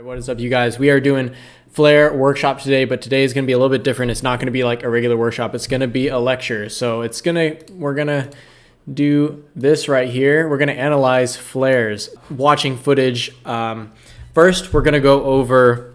What is up, you guys? We are doing flare workshop today, but today is going to be a little bit different. It's not going to be like a regular workshop. It's going to be a lecture. So we're going to do this right here. We're going to analyze flares, watching footage. First, we're going to go over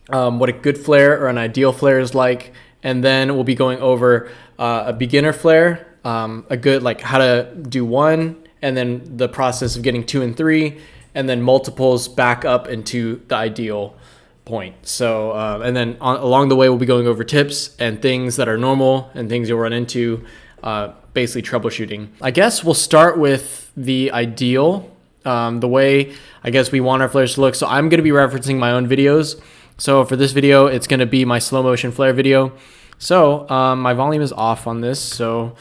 what a good flare or an ideal flare is like. And then we'll be going over a beginner flare, a good, like how to do one, and then the process of getting 2 and 3, and then multiples back up into the ideal point. So, and then along the way, we'll be going over tips and things that are normal and things you'll run into, basically troubleshooting. I guess we'll start with the ideal, the way I guess we want our flares to look. So I'm going to be referencing my own videos. So for this video, it's going to be my slow motion flare video. So my volume is off on this. So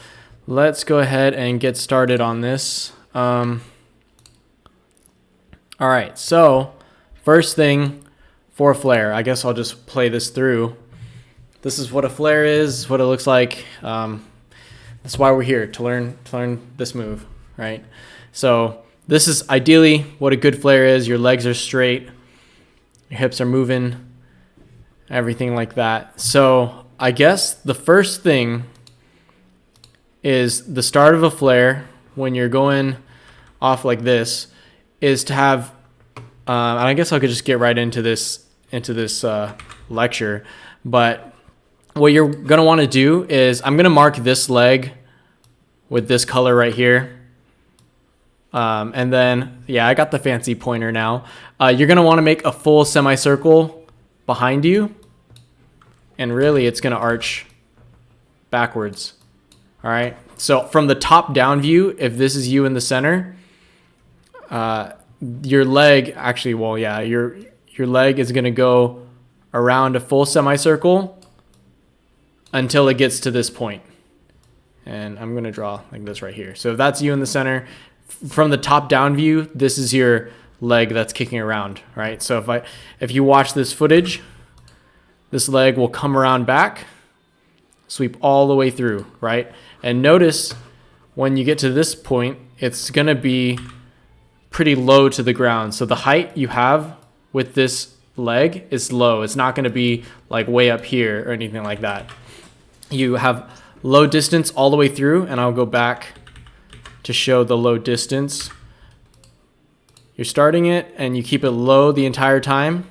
let's go ahead and get started on this. All right, so first thing for a flare, I guess I'll just play this through. This is what a flare is, what it looks like. That's why we're here, to learn this move, right? So this is ideally what a good flare is. Your legs are straight, your hips are moving, everything like that. So I guess the first thing is the start of a flare when you're going off like this is to have, and I guess I could just get right into this lecture, but what you're gonna want to do is I'm gonna mark this leg with this color right here, and then yeah, I got the fancy pointer now. You're gonna want to make a full semicircle behind you, and really it's gonna arch backwards. All right, so from the top down view, if this is you in the center, your leg actually, well, yeah, your leg is going to go around a full semicircle until it gets to this point. And I'm going to draw like this right here. So if that's you in the center, from the top down view, this is your leg that's kicking around, right? So if you watch this footage, this leg will come around back, sweep all the way through, right? And notice when you get to this point, it's going to be pretty low to the ground. So the height you have with this leg is low. It's not going to be like way up here or anything like that. You have low distance all the way through, and I'll go back to show the low distance. You're starting it and you keep it low the entire time,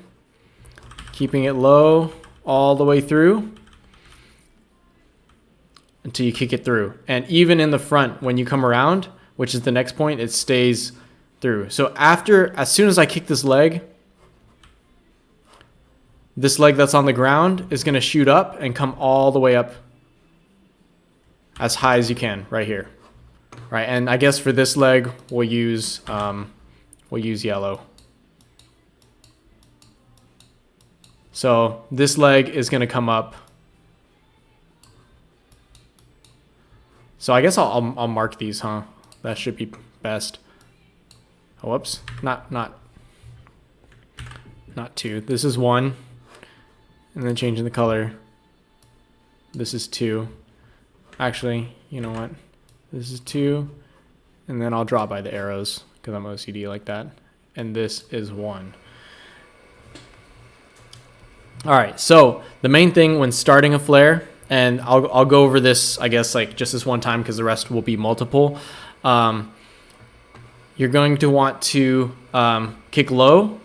keeping it low all the way through until you kick it through. And even in the front, when you come around, which is the next point, it stays through. So as soon as I kick this leg that's on the ground is going to shoot up and come all the way up as high as you can right here, right? And I guess for this leg we'll use yellow. So this leg is going to come up. So I guess I'll mark these, huh? That should be best. Oh, whoops, not 2. This is 1, and then changing the color. This is 2. Actually, you know what? This is 2, and then I'll draw by the arrows because I'm OCD like that. And this is 1. All right, so the main thing when starting a flare, and I'll go over this, I guess, like just this one time because the rest will be multiple. You're going to want to kick low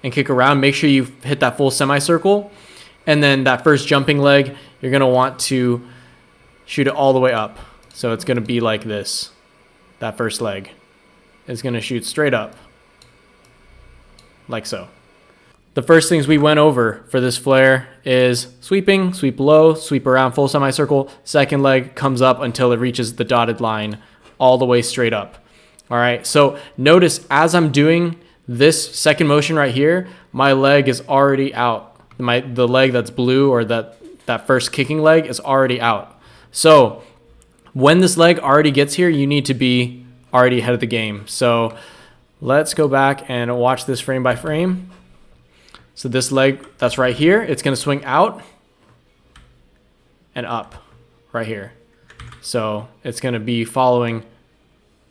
and kick around. Make sure you hit that full semicircle. And then that first jumping leg, you're going to want to shoot it all the way up. So it's going to be like this. That first leg is going to shoot straight up, like so. The first things we went over for this flare is sweeping, sweep low, sweep around full semicircle. Second leg comes up until it reaches the dotted line all the way straight up. All right, so notice as I'm doing this second motion right here, my leg is already out. The leg that's blue, or that first kicking leg, is already out. So when this leg already gets here, you need to be already ahead of the game. So let's go back and watch this frame by frame. So this leg that's right here, it's going to swing out and up right here. So it's going to be following,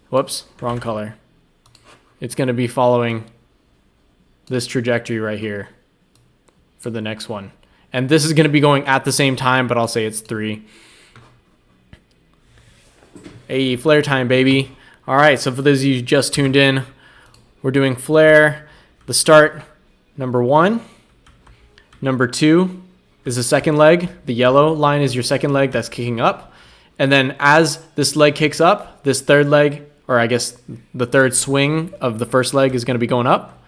whoops, wrong color. It's going to be following this trajectory right here. for the next one. And this is going to be going at the same time, but I'll say it's 3. Hey, flare time, baby. All right, so for those of you who just tuned in, we're doing flare. The start, number 1. Number 2 is the second leg. The yellow line is your second leg that's kicking up. And then as this leg kicks up, this third leg, or I guess the third swing of the first leg, is going to be going up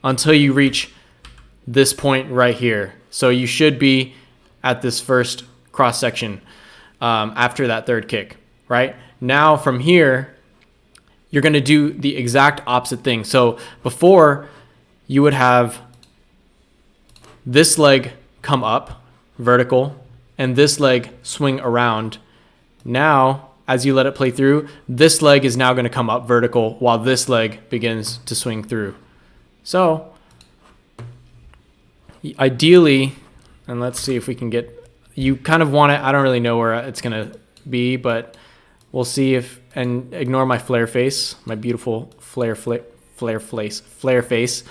until you reach this point right here. So you should be at this first cross section after that third kick, right? Now from here, you're going to do the exact opposite thing. So before, you would have this leg come up vertical and this leg swing around. Now, as you let it play through, this leg is now going to come up vertical while this leg begins to swing through. So ideally, and let's see if we can get, you kind of want it, I don't really know where it's going to be, but we'll see if, and ignore my flare face, my beautiful flare face.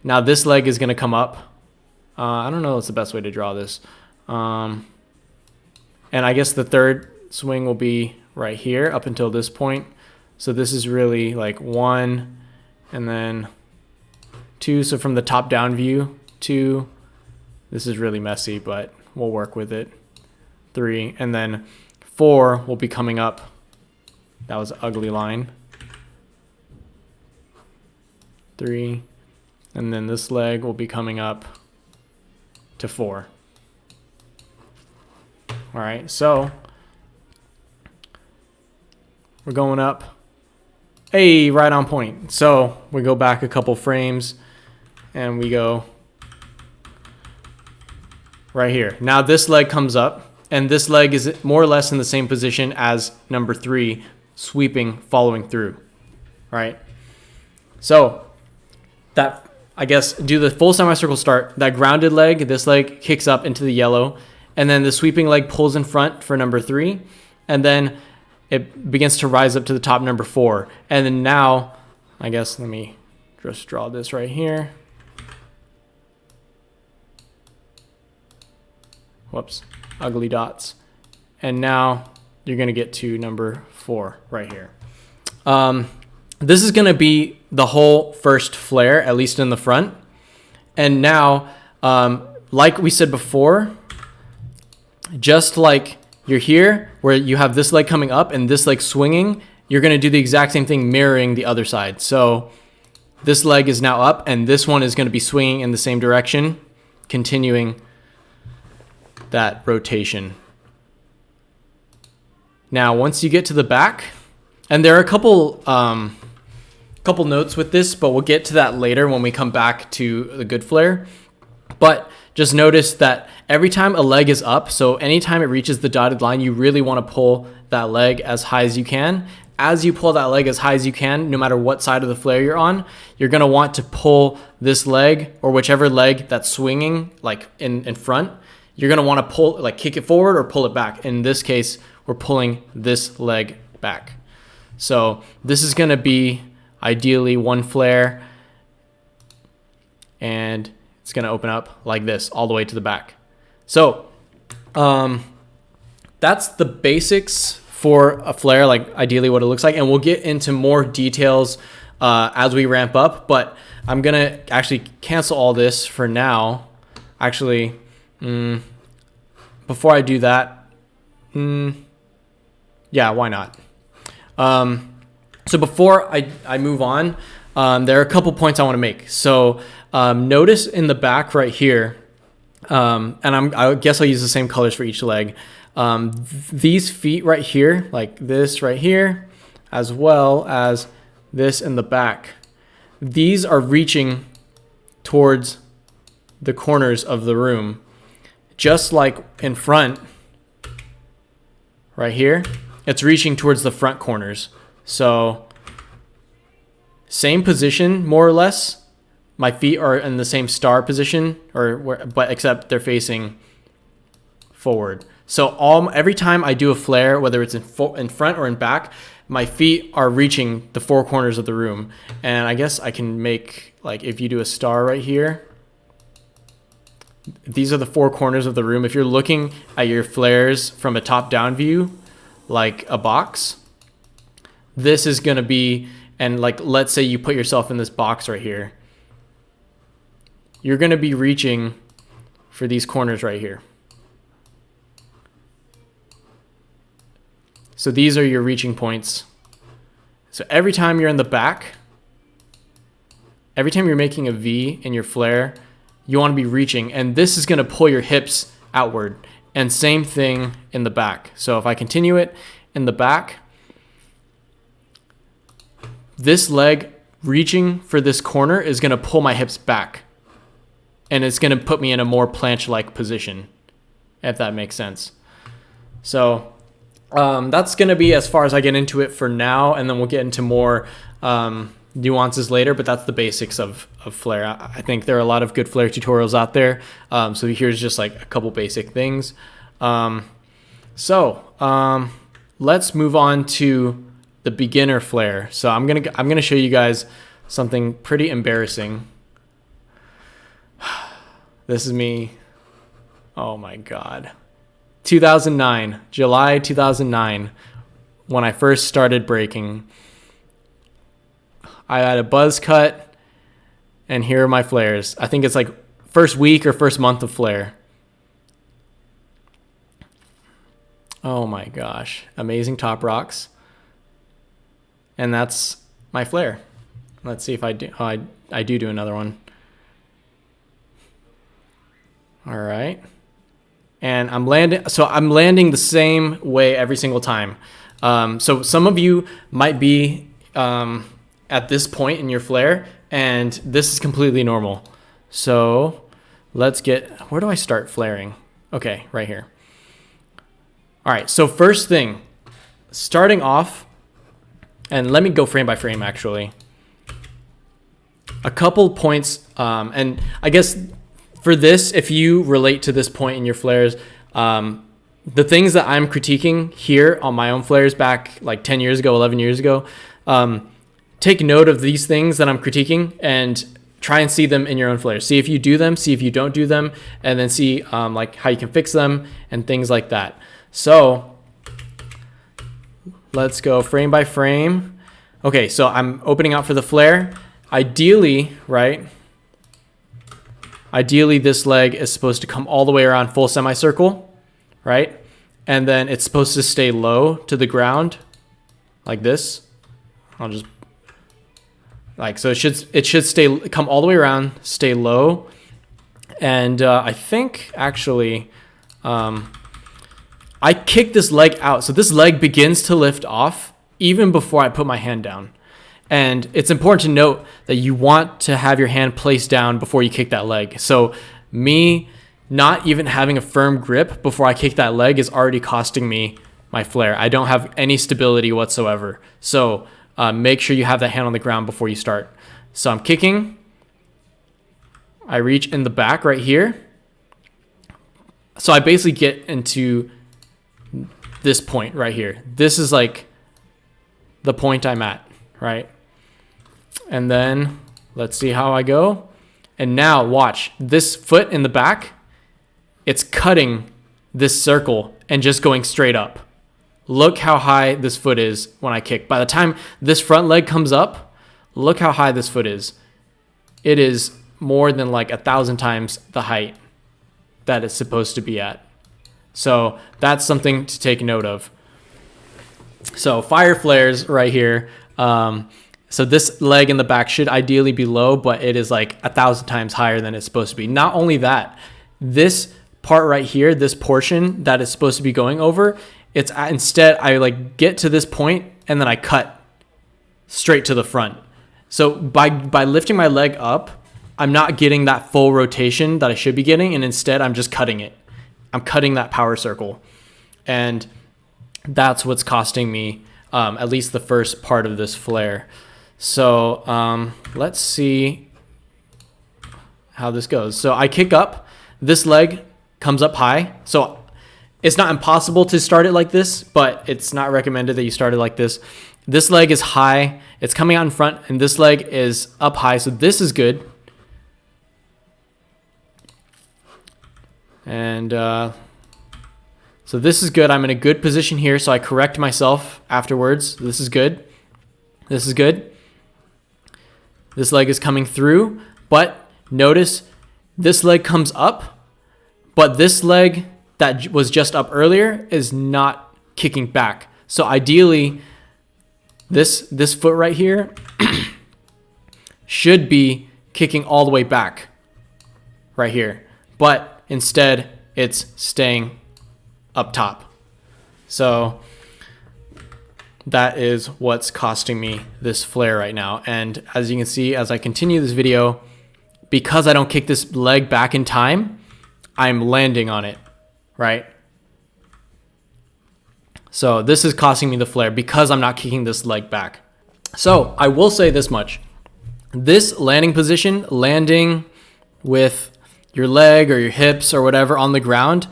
Now this leg is going to come up. I don't know what's the best way to draw this. And I guess the third swing will be right here up until this point. So this is really like 1 and then 2. So from the top down view, 2. This is really messy, but we'll work with it. 3, and then 4 will be coming up. That was an ugly line. 3, and then this leg will be coming up to 4. All right, so we're going up. Hey, right on point. So we go back a couple frames and we go right here. Now this leg comes up and this leg is more or less in the same position as number 3, sweeping, following through, right? So that, I guess, do the full semicircle start. That grounded leg, this leg kicks up into the yellow, and then the sweeping leg pulls in front for number 3, and then it begins to rise up to the top, number 4. And then now, I guess, let me just draw this right here. Whoops, ugly dots. And now you're going to get to number 4 right here. This is going to be the whole first flare, at least in the front. And now, like we said before, just like you're here, where you have this leg coming up and this leg swinging, you're going to do the exact same thing, mirroring the other side. So this leg is now up and this one is going to be swinging in the same direction, continuing that rotation. Now, once you get to the back, and there are a couple notes with this, but we'll get to that later when we come back to the good flare. But just notice that every time a leg is up, so anytime it reaches the dotted line, you really want to pull that leg as high as you can. As you pull that leg as high as you can, no matter what side of the flare you're on, you're going to want to pull this leg, or whichever leg that's swinging, like in front, you're going to want to pull, like kick it forward or pull it back. In this case, we're pulling this leg back. So this is going to be ideally one flare, and it's going to open up like this all the way to the back. So that's the basics for a flare, like ideally what it looks like. And we'll get into more details as we ramp up, but I'm going to actually cancel all this for now. Actually, before I do that, yeah, why not? So before I move on, there are a couple points I want to make. So notice in the back right here, and I guess I'll use the same colors for each leg. These feet right here, like this right here, as well as this in the back, these are reaching towards the corners of the room, just like in front right here, it's reaching towards the front corners. So same position, more or less. My feet are in the same star position, but except they're facing forward. So every time I do a flare, whether it's in front or in back, my feet are reaching the 4 corners of the room. And I guess I can make, like, if you do a star right here, these are the four corners of the room. If you're looking at your flares from a top-down view, like a box, this is going to be, and like, let's say you put yourself in this box right here. You're going to be reaching for these corners right here. So these are your reaching points. So every time you're in the back, every time you're making a V in your flare, you want to be reaching, and this is going to pull your hips outward. And same thing in the back. So if I continue it in the back, this leg reaching for this corner is going to pull my hips back, and it's going to put me in a more planche-like position, if that makes sense. So that's going to be as far as I get into it for now, and then we'll get into more nuances later, but that's the basics of flare. I think there are a lot of good flare tutorials out there. So here's just like a couple basic things. Let's move on to the beginner flare. So I'm gonna show you guys something pretty embarrassing. This is me. Oh my God. 2009, July 2009, when I first started breaking. I had a buzz cut, and here are my flares. I think it's like first week or first month of flare. Oh my gosh, amazing top rocks. And that's my flare. Let's see if I do. Oh, I do another one. All right. And I'm landing the same way every single time. So some of you might be at this point in your flare, and this is completely normal. So let's where do I start flaring? Okay, right here. All right, so first thing, starting off, and let me go frame by frame actually. A couple points, and I guess for this, if you relate to this point in your flares, the things that I'm critiquing here on my own flares back like 10 years ago, 11 years ago, take note of these things that I'm critiquing and try and see them in your own flares. See if you do them, see if you don't do them, and then see like how you can fix them and things like that. So let's go frame by frame. Okay, so I'm opening out for the flare. Ideally, right? Ideally, this leg is supposed to come all the way around full semicircle, right? And then it's supposed to stay low to the ground like this. I'll just like, so it should come all the way around, stay low. And I think actually, I kick this leg out. So this leg begins to lift off even before I put my hand down. And it's important to note that you want to have your hand placed down before you kick that leg. So me not even having a firm grip before I kick that leg is already costing me my flare. I don't have any stability whatsoever. So make sure you have that hand on the ground before you start. So I'm kicking. I reach in the back right here. So I basically get into this point right here. This is like the point I'm at, right? And then let's see how I go. And now watch this foot in the back. It's cutting this circle and just going straight up. Look how high this foot is when I kick. By the time this front leg comes up, look how high this foot is. It is more than like 1,000 times the height that it's supposed to be at. So that's something to take note of. So fire flares right here. So this leg in the back should ideally be low, but it is like 1,000 times higher than it's supposed to be. Not only that, this part right here, this portion that is supposed to be going over, it's instead I like get to this point and then I cut straight to the front. So by lifting my leg up, I'm not getting that full rotation that I should be getting, and instead I'm just cutting it. I'm cutting that power circle, and that's what's costing me at least the first part of this flare. So let's see how this goes. So I kick up, this leg comes up high. So it's not impossible to start it like this, but it's not recommended that you start it like this. This leg is high, it's coming out in front, and this leg is up high. So this is good. And so this is good. I'm in a good position here, so I correct myself afterwards. This is good. This is good. This leg is coming through, but notice this leg comes up, but this leg that was just up earlier is not kicking back. So ideally, this foot right here should be kicking all the way back right here, but instead it's staying up top. So that is what's costing me this flare right now. And as you can see, as I continue this video, because I don't kick this leg back in time, I'm landing on it, right? So this is costing me the flare because I'm not kicking this leg back. So I will say this much. This landing position, landing with your leg or your hips or whatever on the ground,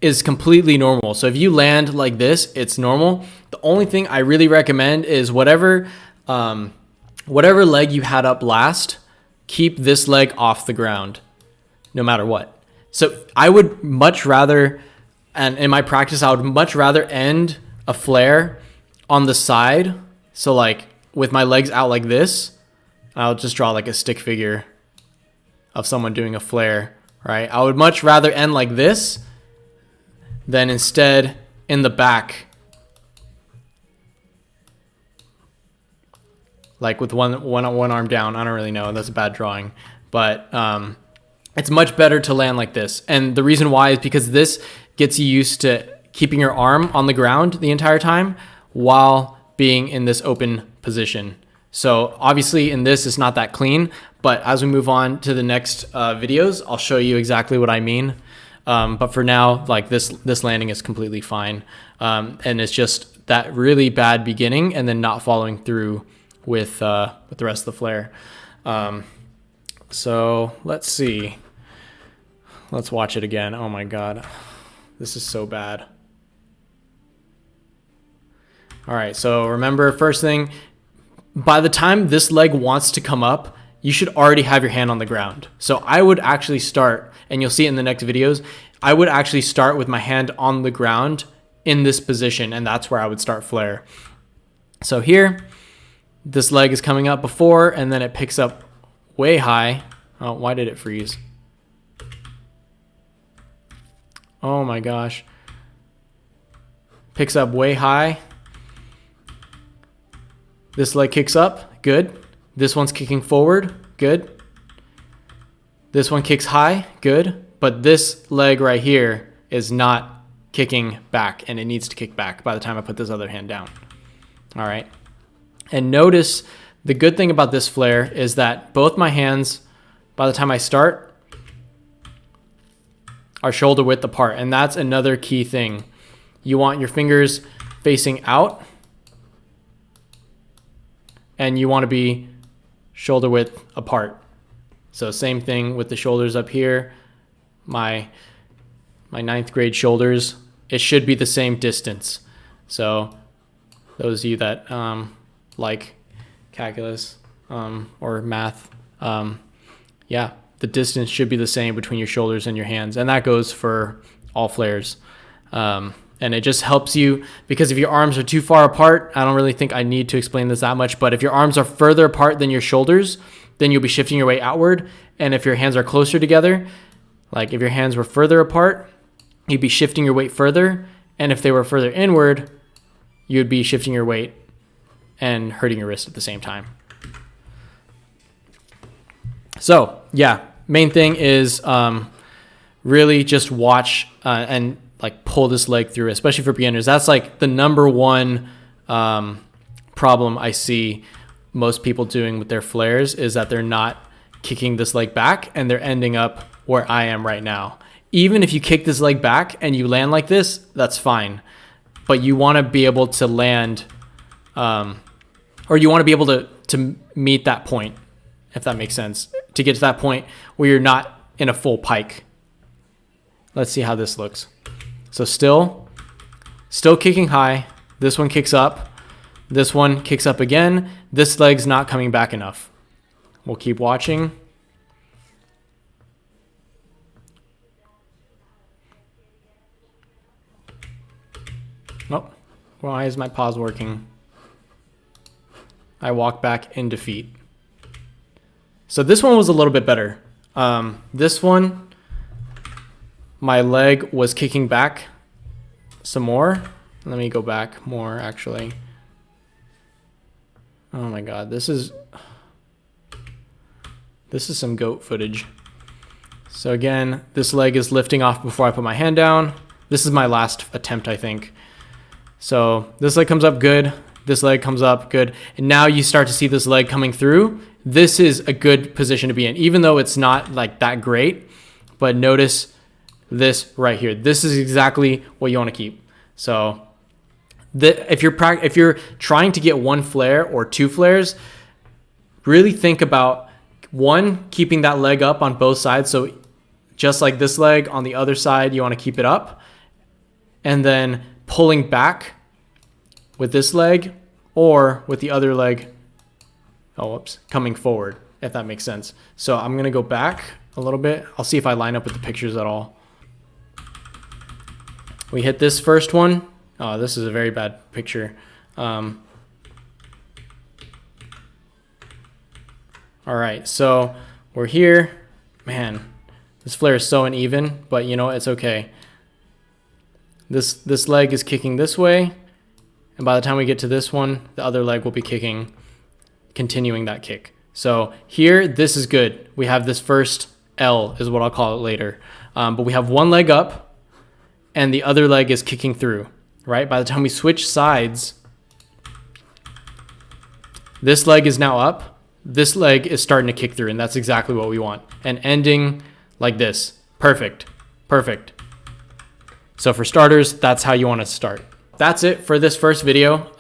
is completely normal. So if you land like this, it's normal. The only thing I really recommend is whatever leg you had up last, keep this leg off the ground no matter what. So I would much rather, and in my practice, I would much rather end a flare on the side. So like with my legs out like this, I'll just draw like a stick figure of someone doing a flare, right? I would much rather end like this than instead in the back, like with one arm down. I don't really know. That's a bad drawing, but it's much better to land like this. And the reason why is because this gets you used to keeping your arm on the ground the entire time while being in this open position. So obviously in this, it's not that clean, but as we move on to the next videos, I'll show you exactly what I mean. But for now, like this landing is completely fine. And it's just that really bad beginning and then not following through with the rest of the flare. So let's see. Let's watch it again. Oh my God, this is so bad. All right, so remember, first thing, by the time this leg wants to come up, you should already have your hand on the ground. So I would actually start, and you'll see it in the next videos, I would actually start with my hand on the ground in this position, and that's where I would start flare. So here, this leg is coming up before, and then it picks up way high. Oh, why did it freeze? Oh my gosh. Picks up way high. This leg kicks up, good. This one's kicking forward, good. This one kicks high, good. But this leg right here is not kicking back, and it needs to kick back by the time I put this other hand down. All right. And notice the good thing about this flare is that both my hands, by the time I start, are shoulder width apart. And that's another key thing. You want your fingers facing out, and you want to be shoulder width apart. So same thing with the shoulders up here. My 9th grade shoulders, it should be the same distance. So those of you that like calculus or math, yeah, the distance should be the same between your shoulders and your hands. And that goes for all flares. And it just helps you, because if your arms are too far apart, I don't really think I need to explain this that much, but if your arms are further apart than your shoulders, then you'll be shifting your weight outward. And if your hands are closer together, like if your hands were further apart, you'd be shifting your weight further. And if they were further inward, you'd be shifting your weight and hurting your wrist at the same time. So yeah, main thing is really just watch and like pull this leg through, especially for beginners. That's like the number one problem I see most people doing with their flares, is that they're not kicking this leg back and they're ending up where I am right now. Even if you kick this leg back and you land like this, that's fine. But you want to be able to land, or you want to be able to meet that point, if that makes sense, to get to that point where you're not in a full pike. Let's see how this looks. So still kicking high. This one kicks up. This one kicks up again. This leg's not coming back enough. We'll keep watching. Oh, why is my pause working? I walk back into feet. So this one was a little bit better. This one, my leg was kicking back some more. Let me go back more actually. Oh my God, this is some goat footage. So again, this leg is lifting off before I put my hand down. This is my last attempt, I think. So this leg comes up good. This leg comes up good. And now you start to see this leg coming through. This is a good position to be in, even though it's not like that great. But notice this right here. This is exactly what you want to keep. So if you're trying to get one flare or two flares, really think about one, keeping that leg up on both sides. So just like this leg on the other side, you want to keep it up, and then pulling back with this leg or with the other leg, coming forward, if that makes sense. So I'm going to go back a little bit. I'll see if I line up with the pictures at all. We hit this first one. Oh, this is a very bad picture. All right, so we're here. Man, this flare is so uneven, but you know, it's okay. This leg is kicking this way, and by the time we get to this one, the other leg will be kicking, continuing that kick. So here, this is good. We have this first L is what I'll call it later. But we have one leg up, and the other leg is kicking through, right? By the time we switch sides, this leg is now up. This leg is starting to kick through, and that's exactly what we want. And ending like this. Perfect. Perfect. So for starters, that's how you want to start. That's it for this first video.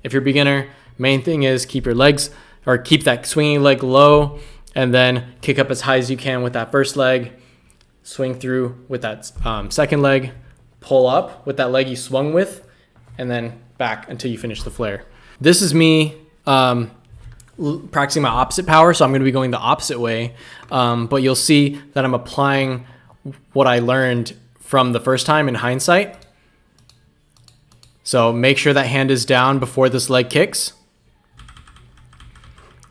If you're a beginner, main thing is keep your legs, or keep that swinging leg low, and then kick up as high as you can with that first leg. Swing through with that second leg. Pull up with that leg you swung with, and then back until you finish the flare. This is me practicing my opposite power, so I'm going to be going the opposite way, but you'll see that I'm applying what I learned from the first time in hindsight. So make sure that hand is down before this leg kicks.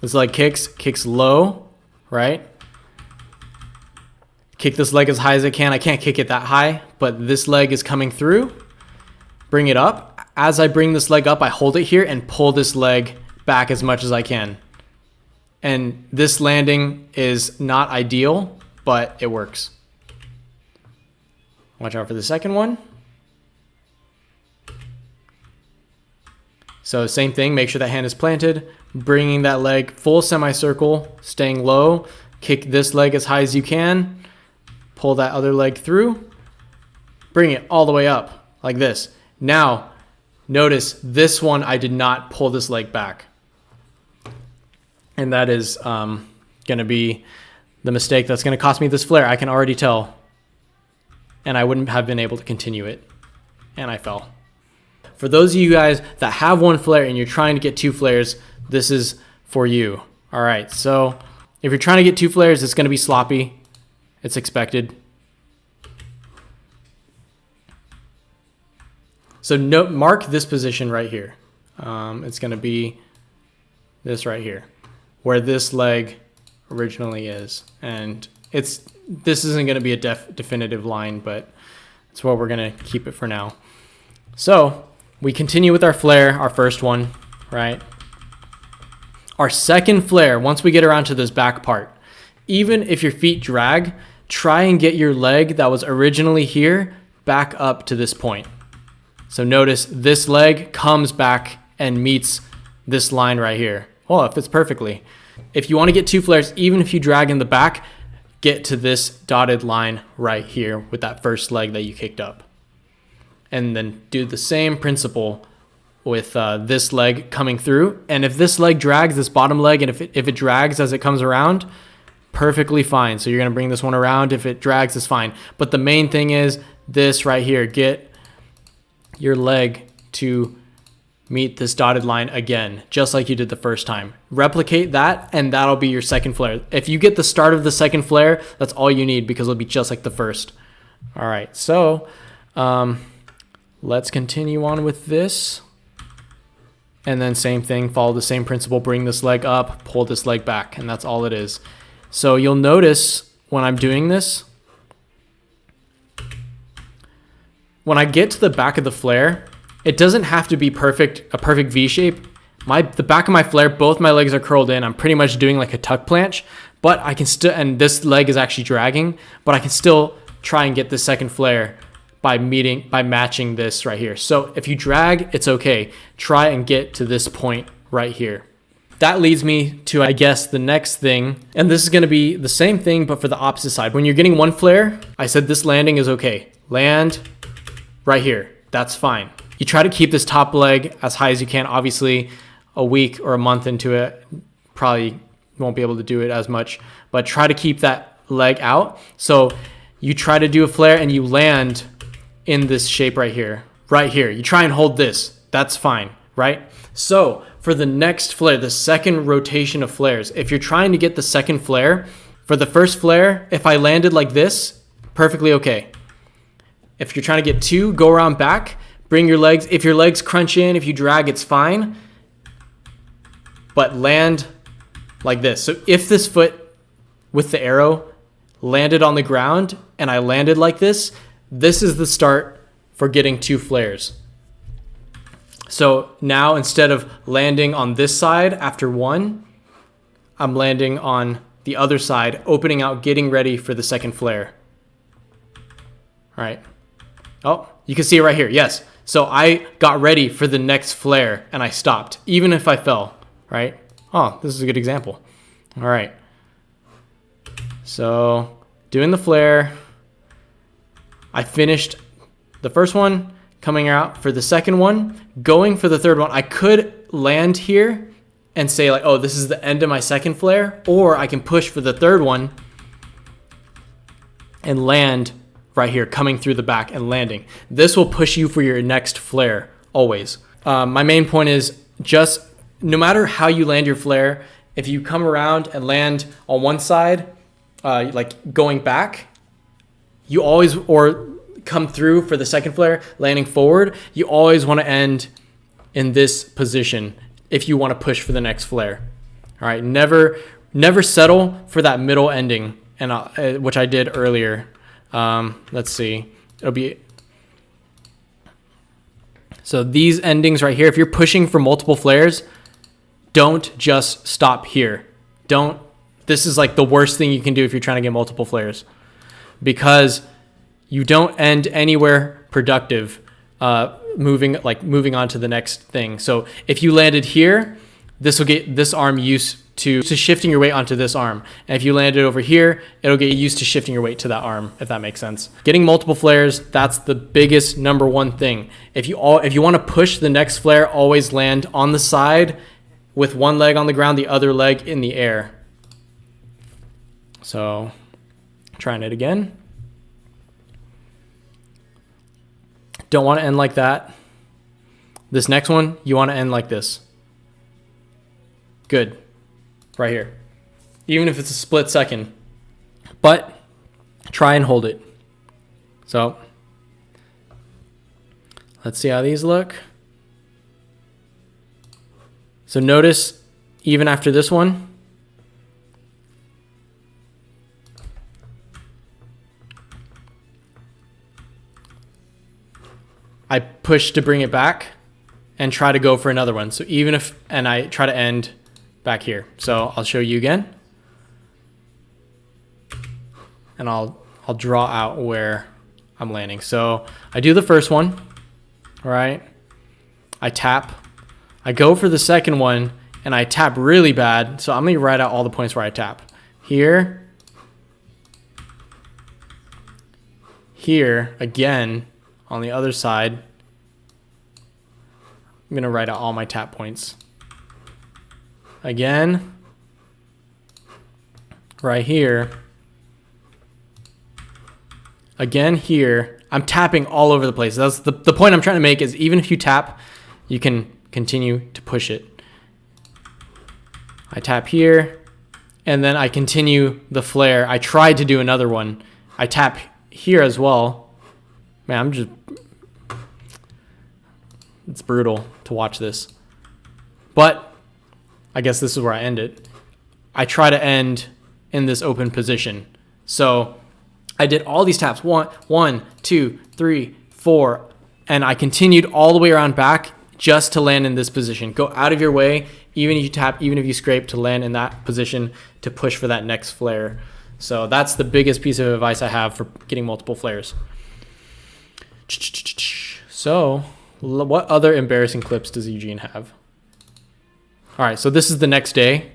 This leg kicks low, right? Kick this leg as high as I can. I can't kick it that high, but this leg is coming through. Bring it up. As I bring this leg up, I hold it here and pull this leg back as much as I can. And this landing is not ideal, but it works. Watch out for the second one. So same thing, make sure that hand is planted, bringing that leg full semicircle, staying low, kick this leg as high as you can, pull that other leg through, bring it all the way up like this. Now, notice this one, I did not pull this leg back. And that is going to be the mistake that's going to cost me this flare. I can already tell. And I wouldn't have been able to continue it. And I fell. For those of you guys that have one flare and you're trying to get two flares, this is for you. All right, so if you're trying to get two flares, it's going to be sloppy. It's expected. So mark this position right here. It's going to be this right here, where this leg originally is. And this isn't going to be a definitive line, but it's where we're going to keep it for now. So we continue with our flare, our first one, right? Our second flare, once we get around to this back part, even if your feet drag, try and get your leg that was originally here back up to this point. So notice this leg comes back and meets this line right here. Oh, it fits perfectly. If you want to get two flares, even if you drag in the back, get to this dotted line right here with that first leg that you kicked up. And then do the same principle with this leg coming through. And if this leg drags, this bottom leg, and if it drags as it comes around, perfectly fine. So you're going to bring this one around. If it drags, it's fine. But the main thing is this right here. Get your leg to meet this dotted line again, just like you did the first time. Replicate that, and that'll be your second flare. If you get the start of the second flare, that's all you need, because it'll be just like the first. All right, so Let's continue on with this. And then same thing, follow the same principle, bring this leg up, pull this leg back, and that's all it is. So you'll notice when I'm doing this, when I get to the back of the flare, it doesn't have to be perfect, a perfect V shape. The back of my flare, both my legs are curled in. I'm pretty much doing like a tuck planche, but I can still, and this leg is actually dragging, but I can still try and get the second flare by matching this right here. So if you drag, it's okay. Try and get to this point right here. That leads me to, I guess, the next thing. And this is gonna be the same thing, but for the opposite side. When you're getting one flare, I said this landing is okay. Land right here, that's fine. You try to keep this top leg as high as you can. Obviously, a week or a month into it, probably won't be able to do it as much, but try to keep that leg out. So you try to do a flare and you land in this shape right here, You try and hold this, that's fine, right? So for the next flare, the second rotation of flares, if you're trying to get the second flare, for the first flare, if I landed like this, perfectly okay. If you're trying to get two, go around back, bring your legs. If your legs crunch in, if you drag, it's fine. But land like this. So if this foot with the arrow landed on the ground and I landed like this is the start for getting two flares. So now instead of landing on this side after one, I'm landing on the other side, opening out, getting ready for the second flare. All right. Oh, you can see it right here. Yes. So I got ready for the next flare and I stopped, even if I fell, right? Oh, this is a good example. All right. So doing the flare, I finished the first one, coming out for the second one, going for the third one. I could land here and say like, oh, this is the end of my second flare, or I can push for the third one and land right here, coming through the back and landing. This will push you for your next flare always. My main point is just no matter how you land your flare, if you come around and land on one side, like going back, you always, or come through for the second flare, landing forward, you always want to end in this position if you want to push for the next flare. All right, never settle for that middle ending, and which I did earlier. Let's see, it'll be, so these endings right here, if you're pushing for multiple flares, don't just stop here. This is like the worst thing you can do if you're trying to get multiple flares, because you don't end anywhere productive moving on to the next thing. So if you landed here, this will get this arm used to shifting your weight onto this arm. And if you landed over here, it'll get used to shifting your weight to that arm, if that makes sense. Getting multiple flares, that's the biggest number one thing. If you want to push the next flare, always land on the side with one leg on the ground, the other leg in the air. So trying it again. Don't want to end like that. This next one, you want to end like this. Good. Right here. Even if it's a split second. But try and hold it. So let's see how these look. So notice, even after this one, I push to bring it back and try to go for another one. So even if, and I try to end back here. So I'll show you again. And I'll draw out where I'm landing. So I do the first one, right? I tap. I go for the second one and I tap really bad. So I'm going to write out all the points where I tap. Here. Here again. On the other side, I'm going to write out all my tap points. Again, right here. Again here. I'm tapping all over the place. That's the point I'm trying to make, is even if you tap, you can continue to push it. I tap here, and then I continue the flare. I tried to do another one. I tap here as well. Man, It's brutal to watch this. But I guess this is where I end it. I try to end in this open position. So I did all these taps, one, two, three, four, and I continued all the way around back just to land in this position. Go out of your way, even if you tap, even if you scrape, to land in that position to push for that next flare. So that's the biggest piece of advice I have for getting multiple flares. So what other embarrassing clips does Eugene have? All right, so this is the next day.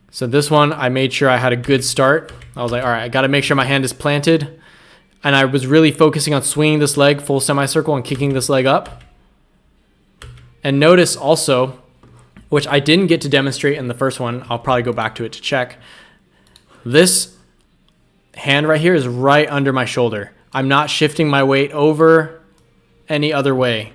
So this one, I made sure I had a good start. I was like, all right, I got to make sure my hand is planted. And I was really focusing on swinging this leg full semicircle and kicking this leg up. And notice also, which I didn't get to demonstrate in the first one, I'll probably go back to it to check. This hand right here is right under my shoulder. I'm not shifting my weight over any other way.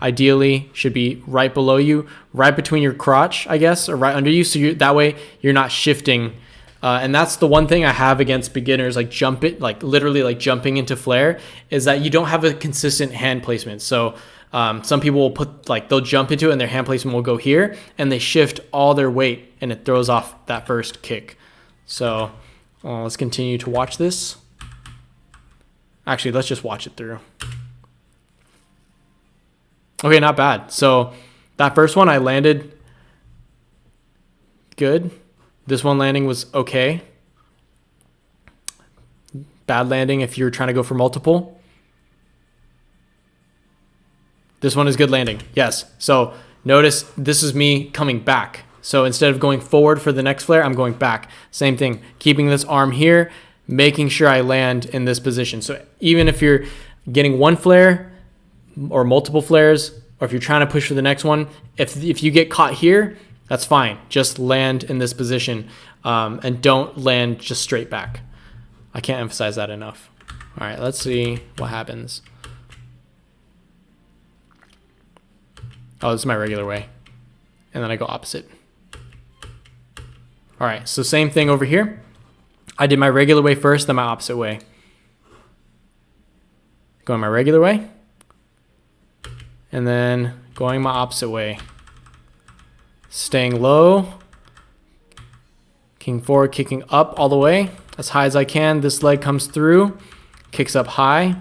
Ideally should be right below you, right between your crotch, I guess, or right under you. So that way you're not shifting. And that's the one thing I have against beginners, like literally like jumping into flare, is that you don't have a consistent hand placement. So some people will put, like, they'll jump into it and their hand placement will go here and they shift all their weight and it throws off that first kick. So let's continue to watch this. Actually, let's just watch it through. Okay, not bad. So that first one I landed good. This one landing was okay. Bad landing if you're trying to go for multiple. This one is good landing. Yes. So notice this is me coming back. So instead of going forward for the next flare, I'm going back. Same thing, keeping this arm here, making sure I land in this position. So even if you're getting one flare or multiple flares, or if you're trying to push for the next one, if you get caught here, that's fine. Just land in this position and don't land just straight back. I can't emphasize that enough. All right, let's see what happens. Oh, this is my regular way. And then I go opposite. All right, so same thing over here. I did my regular way first, then my opposite way. Going my regular way. And then going my opposite way. Staying low. Kicking forward, kicking up all the way. As high as I can. This leg comes through. Kicks up high.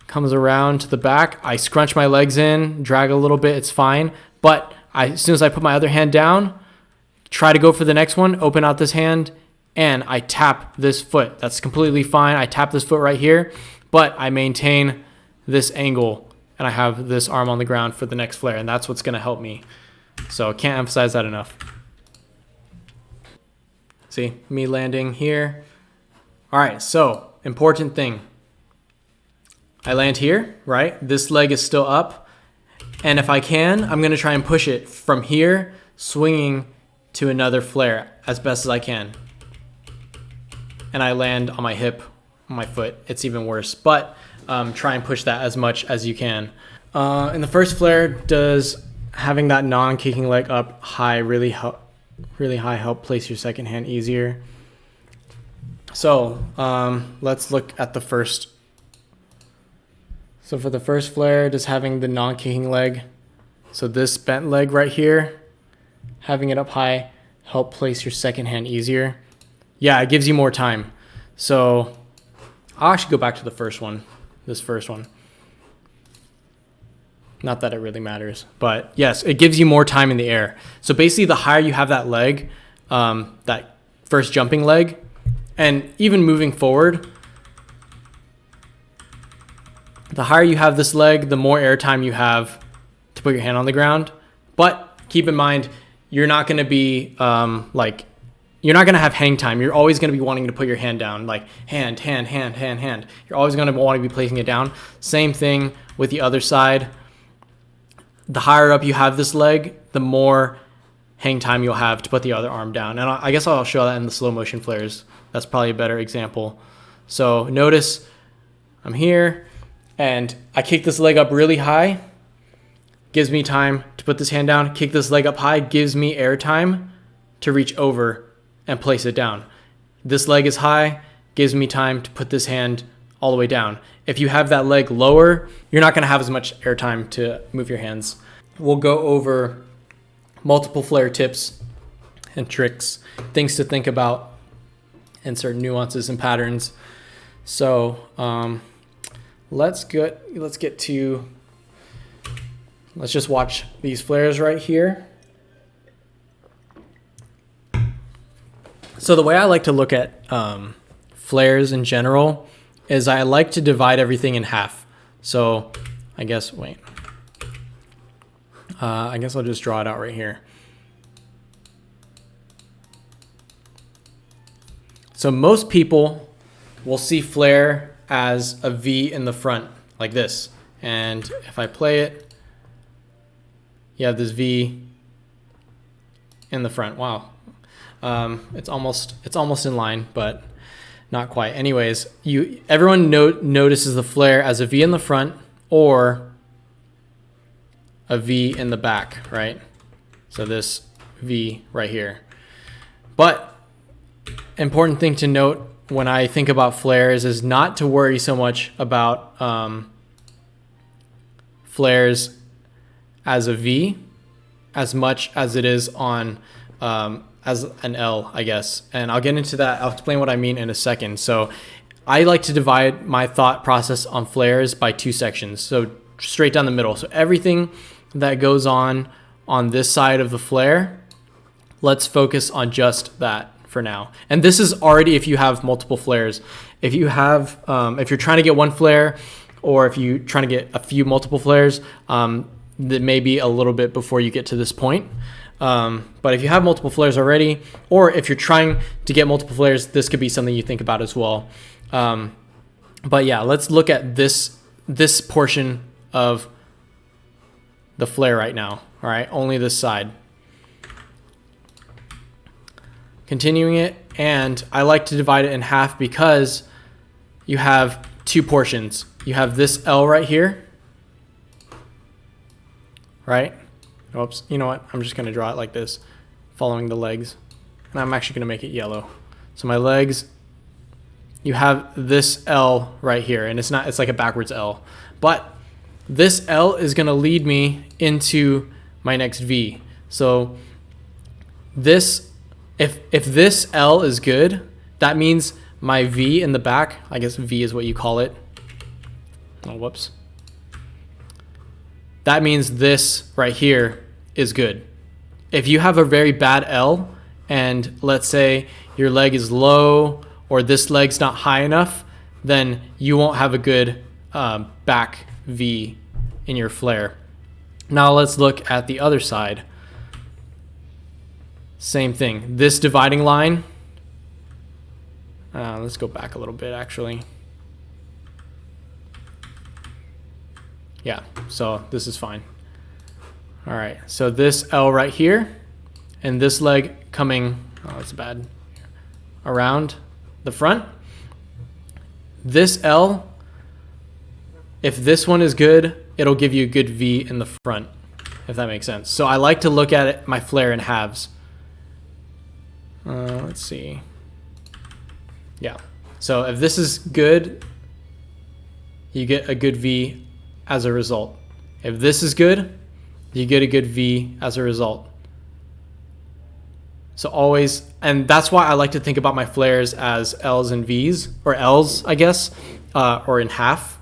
Comes around to the back. I scrunch my legs in. Drag a little bit. It's fine. But as soon as I put my other hand down, try to go for the next one. Open out this hand. And I tap this foot. That's completely fine. I tap this foot right here. But I maintain this angle. And I have this arm on the ground for the next flare. And that's what's going to help me. So I can't emphasize that enough. See, me landing here. All right, so important thing. I land here, right? This leg is still up. And if I can, I'm going to try and push it from here, swinging to another flare as best as I can. And I land on my hip, on my foot. It's even worse. But try and push that as much as you can. In the first flare, does having that non-kicking leg up high really high help place your second hand easier? So let's look at the first. So for the first flare, does having the non-kicking leg, so this bent leg right here, having it up high, help place your second hand easier? Yeah, it gives you more time. So I'll actually go back to the first one, this first one. Not that it really matters, but yes, it gives you more time in the air. So basically the higher you have that leg, that first jumping leg, and even moving forward, the higher you have this leg, the more air time you have to put your hand on the ground. But keep in mind, you're not going to be you're not going to have hang time. You're always going to be wanting to put your hand down, like hand. You're always going to want to be placing it down. Same thing with the other side. The higher up you have this leg, the more hang time you'll have to put the other arm down. And I guess I'll show that in the slow motion flares. That's probably a better example. So notice I'm here and I kick this leg up really high. Gives me time to put this hand down. Kick this leg up high. Gives me air time to reach over and place it down. This leg is high. Gives me time to put this hand all the way down. If you have that leg lower, you're not going to have as much airtime to move your hands. We'll go over multiple flare tips and tricks, things to think about, and certain nuances and patterns. So let's just watch these flares right here. So the way I like to look at flares in general is I like to divide everything in half. So I guess I'll just draw it out right here. So most people will see flare as a V in the front like this. And if I play it, you have this V in the front. Wow. It's almost in line, but not quite. Anyways, everyone notices the flare as a V in the front or a V in the back, right? So this V right here. But important thing to note when I think about flares is not to worry so much about flares as a V as much as it is on as an L, I guess. And I'll get into that. I'll explain what I mean in a second. So I like to divide my thought process on flares by two sections. So straight down the middle. So everything that goes on this side of the flare, let's focus on just that for now. And this is already if you have multiple flares. If you have, if you're trying to get one flare, or if you're trying to get a few multiple flares, that may be a little bit before you get to this point. But if you have multiple flares already, or if you're trying to get multiple flares, this could be something you think about as well. But yeah, let's look at this portion of the flare right now. All right, only this side. Continuing it, and I like to divide it in half because you have two portions. You have this L right here, right? Oops, you know what? I'm just gonna draw it like this, following the legs. And I'm actually gonna make it yellow. So my legs, you have this L right here, and it's like a backwards L. But this L is gonna lead me into my next V. So this, if this L is good, that means my V in the back, I guess V is what you call it. Oh, whoops. That means this right here is good. If you have a very bad L, and let's say your leg is low or this leg's not high enough, then you won't have a good back V in your flare. Now let's look at the other side. Same thing. This dividing line, let's go back a little bit actually. Yeah, so this is fine. All right, so this L right here, and this leg coming, oh, that's bad, around the front. This L, if this one is good, it'll give you a good V in the front, if that makes sense. So I like to look at it, my flare in halves. Let's see. Yeah, so if this is good, you get a good V as a result. If this is good, you get a good V as a result. So always, and that's why I like to think about my flares as L's and V's, or L's, I guess, or in half.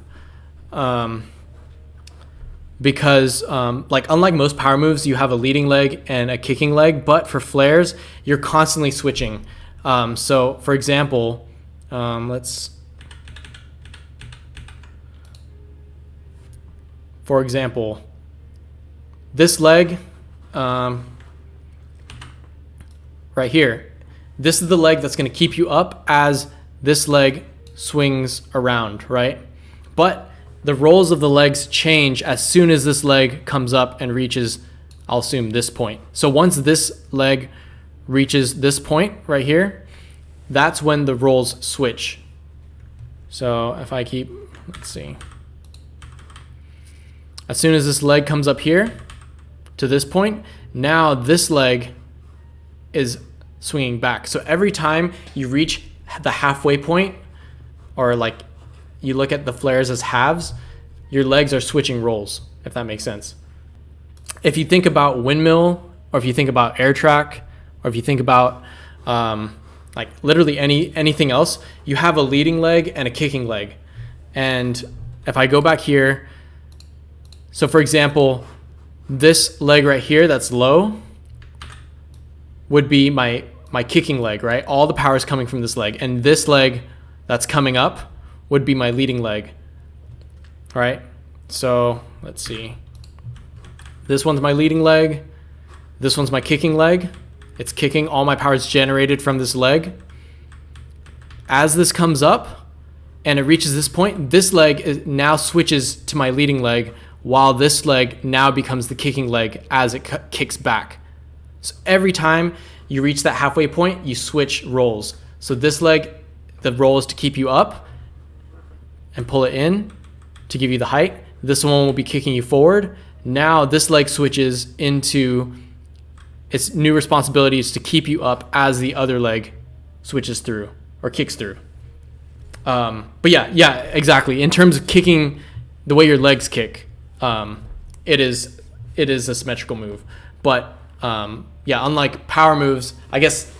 Because like unlike most power moves, you have a leading leg and a kicking leg, but for flares, you're constantly switching. So for example, this leg right here, this is the leg that's going to keep you up as this leg swings around, right? But the roles of the legs change as soon as this leg comes up and reaches, I'll assume, this point. So once this leg reaches this point right here, that's when the roles switch. So if I keep, let's see. As soon as this leg comes up here to this point, now this leg is swinging back. So every time you reach the halfway point, or like you look at the flares as halves, your legs are switching roles, if that makes sense. If you think about windmill, or if you think about air track, or if you think about like literally anything else, you have a leading leg and a kicking leg. And if I go back here, so for example, this leg right here that's low would be my kicking leg, right? All the power is coming from this leg. And this leg that's coming up would be my leading leg, right? So let's see. This one's my leading leg. This one's my kicking leg. It's kicking. All my power is generated from this leg. As this comes up and it reaches this point, this leg now switches to my leading leg, while this leg now becomes the kicking leg as it kicks back. So every time you reach that halfway point, you switch roles. So this leg, the role is to keep you up and pull it in to give you the height. This one will be kicking you forward. Now this leg switches into its new responsibilities to keep you up as the other leg switches through or kicks through. But yeah, exactly. In terms of kicking, the way your legs kick, it is a symmetrical move. But yeah, unlike power moves, I guess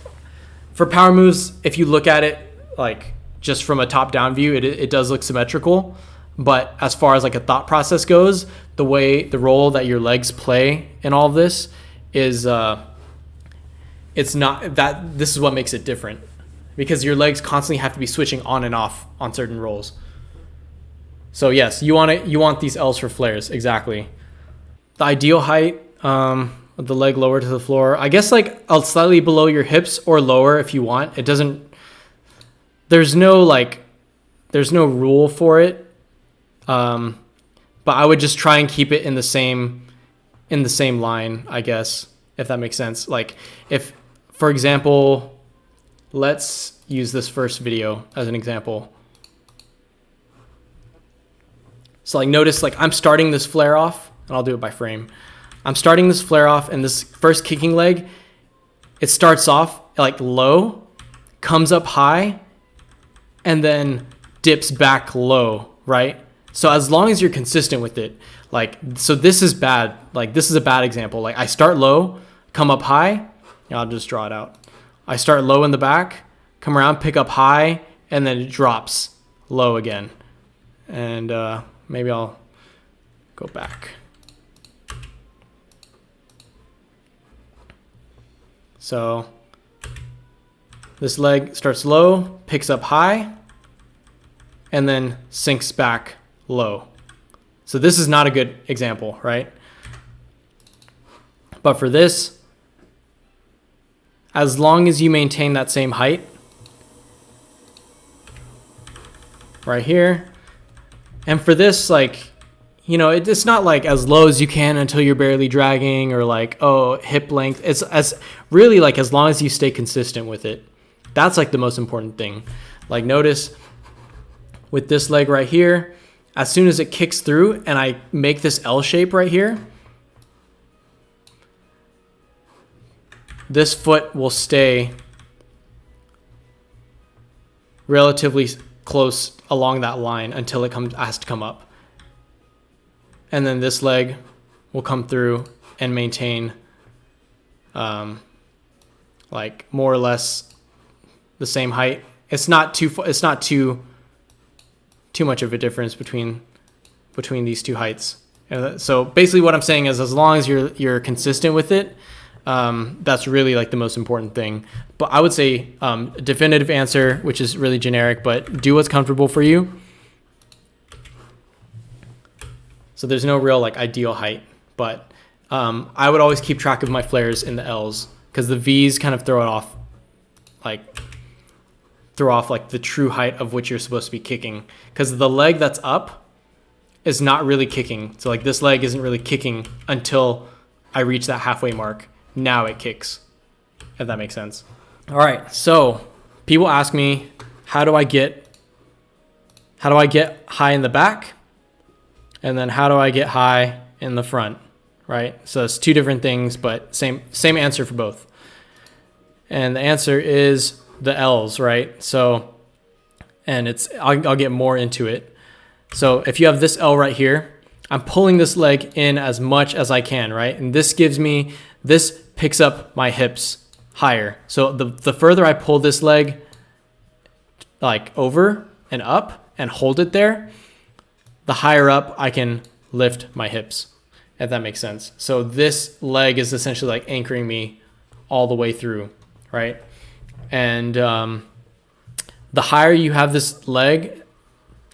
for power moves, if you look at it like just from a top-down view, it does look symmetrical. But as far as like a thought process goes, the role that your legs play in all of this is it's not that. This is what makes it different, because your legs constantly have to be switching on and off on certain roles. So yes, you want these L's for flares, exactly. The ideal height, with the leg lower to the floor, I guess like slightly below your hips or lower if you want. It doesn't. There's no rule for it. But I would just try and keep it in the same line, I guess, if that makes sense. Like if, for example, let's use this first video as an example. So like notice like I'm starting this flare off, and I'll do it by frame. I'm starting this flare off, and this first kicking leg, it starts off like low, comes up high, and then dips back low, right? So as long as you're consistent with it, like, so this is bad. Like this is a bad example. Like I start low, come up high. I'll just draw it out. I start low in the back, come around, pick up high, and then it drops low again. And maybe I'll go back. So this leg starts low, picks up high, and then sinks back low. So this is not a good example, right? But for this, as long as you maintain that same height right here, and for this, like, you know, it's not like as low as you can until you're barely dragging, or like, oh, hip length. It's as really like as long as you stay consistent with it. That's like the most important thing. Like notice with this leg right here, as soon as it kicks through and I make this L shape right here, this foot will stay relatively close along that line until it has to come up. And then this leg will come through and maintain like more or less the same height. It's not too much of a difference between these two heights. So basically what I'm saying is, as long as you're consistent with it, that's really like the most important thing. But I would say a definitive answer, which is really generic, but do what's comfortable for you. So there's no real like ideal height, but I would always keep track of my flares in the L's, because the V's kind of throw off like the true height of which you're supposed to be kicking, because the leg that's up is not really kicking. So like this leg isn't really kicking until I reach that halfway mark. Now it kicks, if that makes sense. All right, so people ask me, how do I get high in the back? And then how do I get high in the front, right? So it's two different things, but same answer for both. And the answer is the L's, right? So and I'll get more into it. So if you have this L right here, I'm pulling this leg in as much as I can, right? And this picks up my hips higher. So the further I pull this leg like over and up and hold it there, the higher up I can lift my hips, if that makes sense. So this leg is essentially like anchoring me all the way through, right? And the higher you have this leg,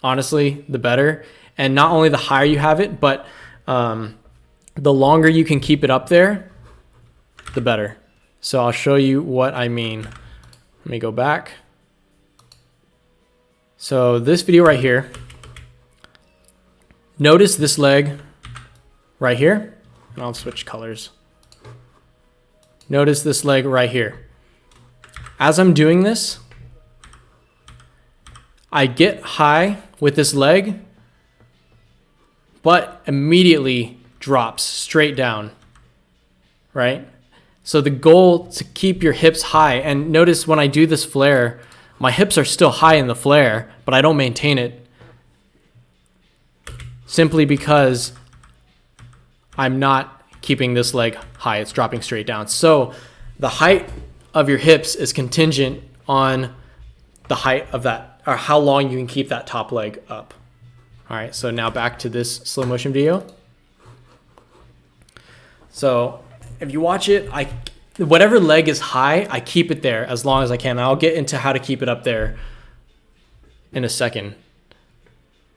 honestly, the better. And not only the higher you have it, but the longer you can keep it up there, the better. So I'll show you what I mean. Let me go back. So this video right here, notice this leg right here, and I'll switch colors. Notice this leg right here. As I'm doing this, I get high with this leg, but immediately drops straight down, right? So the goal to keep your hips high, and notice when I do this flare, my hips are still high in the flare, but I don't maintain it simply because I'm not keeping this leg high. It's dropping straight down. So the height of your hips is contingent on the height of that, or how long you can keep that top leg up. All right, so now back to this slow motion video. So if you watch it, whatever leg is high, I keep it there as long as I can. I'll get into how to keep it up there in a second.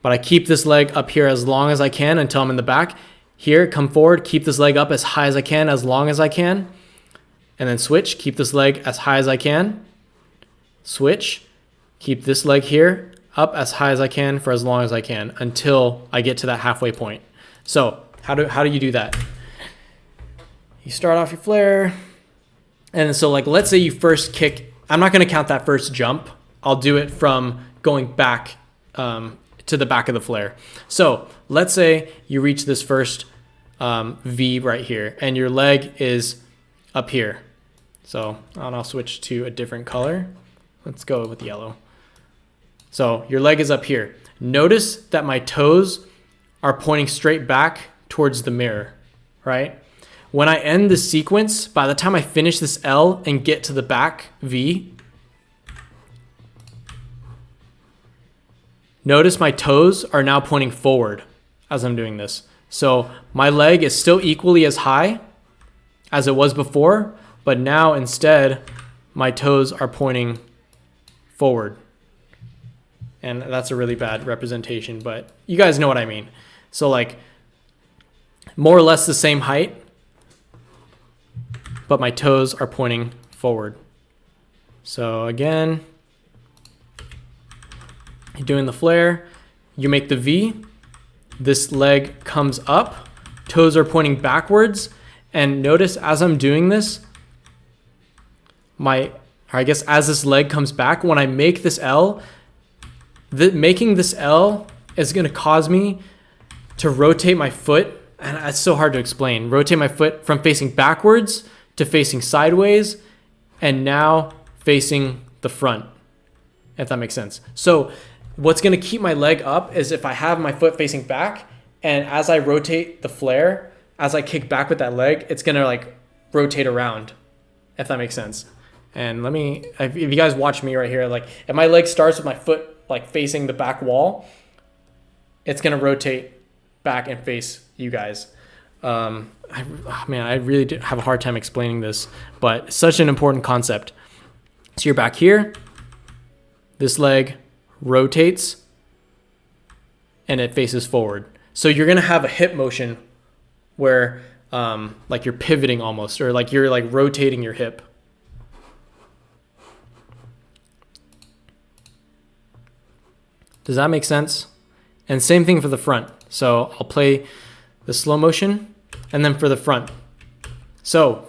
But I keep this leg up here as long as I can until I'm in the back. Here, come forward, keep this leg up as high as I can, as long as I can. And then switch, keep this leg as high as I can. Switch, keep this leg here up as high as I can for as long as I can until I get to that halfway point. So how do you do that? You start off your flare. And so like, let's say you first kick, I'm not going to count that first jump. I'll do it from going back to the back of the flare. So let's say you reach this first V right here and your leg is up here. So I'll switch to a different color. Let's go with yellow. So your leg is up here. Notice that my toes are pointing straight back towards the mirror, right? When I end the sequence, by the time I finish this L and get to the back V, notice my toes are now pointing forward as I'm doing this. So my leg is still equally as high as it was before, but now instead my toes are pointing forward. And that's a really bad representation, but you guys know what I mean. So like more or less the same height, but my toes are pointing forward. So again, you're doing the flare, you make the V, this leg comes up, toes are pointing backwards, and notice as I'm doing this, as this leg comes back, when I make this L, making this L is gonna cause me to rotate my foot, and it's so hard to explain, rotate my foot from facing backwards to facing sideways, and now facing the front, if that makes sense. So what's gonna keep my leg up is if I have my foot facing back, and as I rotate the flare, as I kick back with that leg, it's gonna like rotate around, if that makes sense. And if you guys watch me right here, like if my leg starts with my foot like facing the back wall, it's gonna rotate back and face you guys. I really do have a hard time explaining this, but it's such an important concept. So you're back here, this leg rotates and it faces forward. So you're gonna have a hip motion where like you're pivoting almost, or like you're like rotating your hip. Does that make sense? And same thing for the front. So I'll play the slow motion and then for the front. So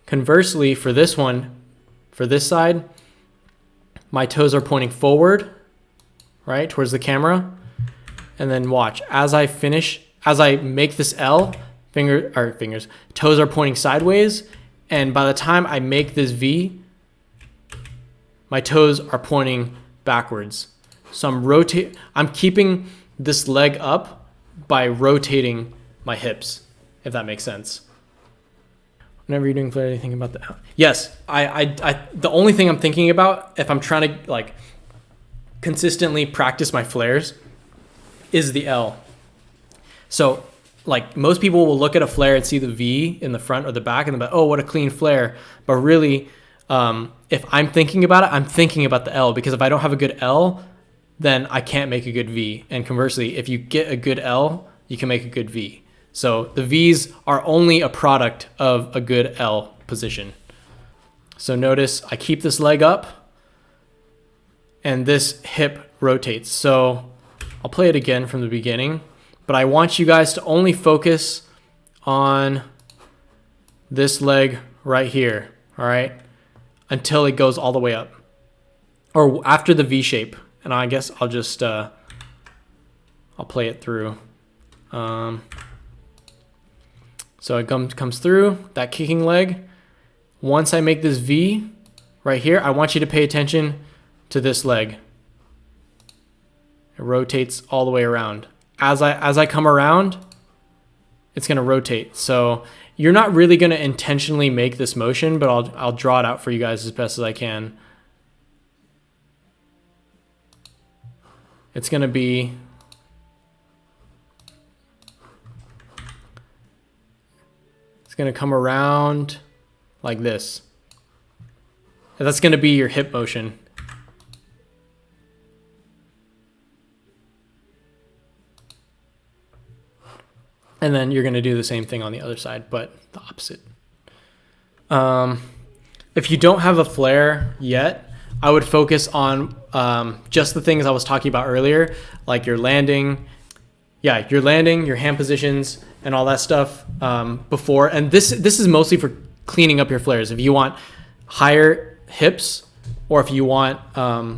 conversely for this one, for this side, my toes are pointing forward, right, towards the camera. And then watch, as I make this L, toes are pointing sideways. And by the time I make this V, my toes are pointing backwards. So I'm keeping this leg up by rotating my hips, if that makes sense. Whenever you're doing flare, you think about the, yes, the only thing I'm thinking about if I'm trying to like consistently practice my flares is the L. So like most people will look at a flare and see the V in the front or the back and they're like, oh, what a clean flare. But really, if I'm thinking about it, I'm thinking about the L, because if I don't have a good L, then I can't make a good V. And conversely, if you get a good L, you can make a good V. So the V's are only a product of a good L position. So notice I keep this leg up and this hip rotates. So I'll play it again from the beginning, but I want you guys to only focus on this leg right here, all right? Until it goes all the way up, or after the V shape. And I guess I'll just, I'll play it through. So it comes through that kicking leg. Once I make this V right here, I want you to pay attention to this leg. It rotates all the way around. As I come around, it's gonna rotate. So you're not really gonna intentionally make this motion, but I'll draw it out for you guys as best as I can. It's gonna be it's gonna come around like this. And that's gonna be your hip motion. And then you're gonna do the same thing on the other side, but the opposite. If you don't have a flare yet, I would focus on just the things I was talking about earlier, like your landing, your landing, your hand positions, and all that stuff before. And this is mostly for cleaning up your flares. If you want higher hips, or if you want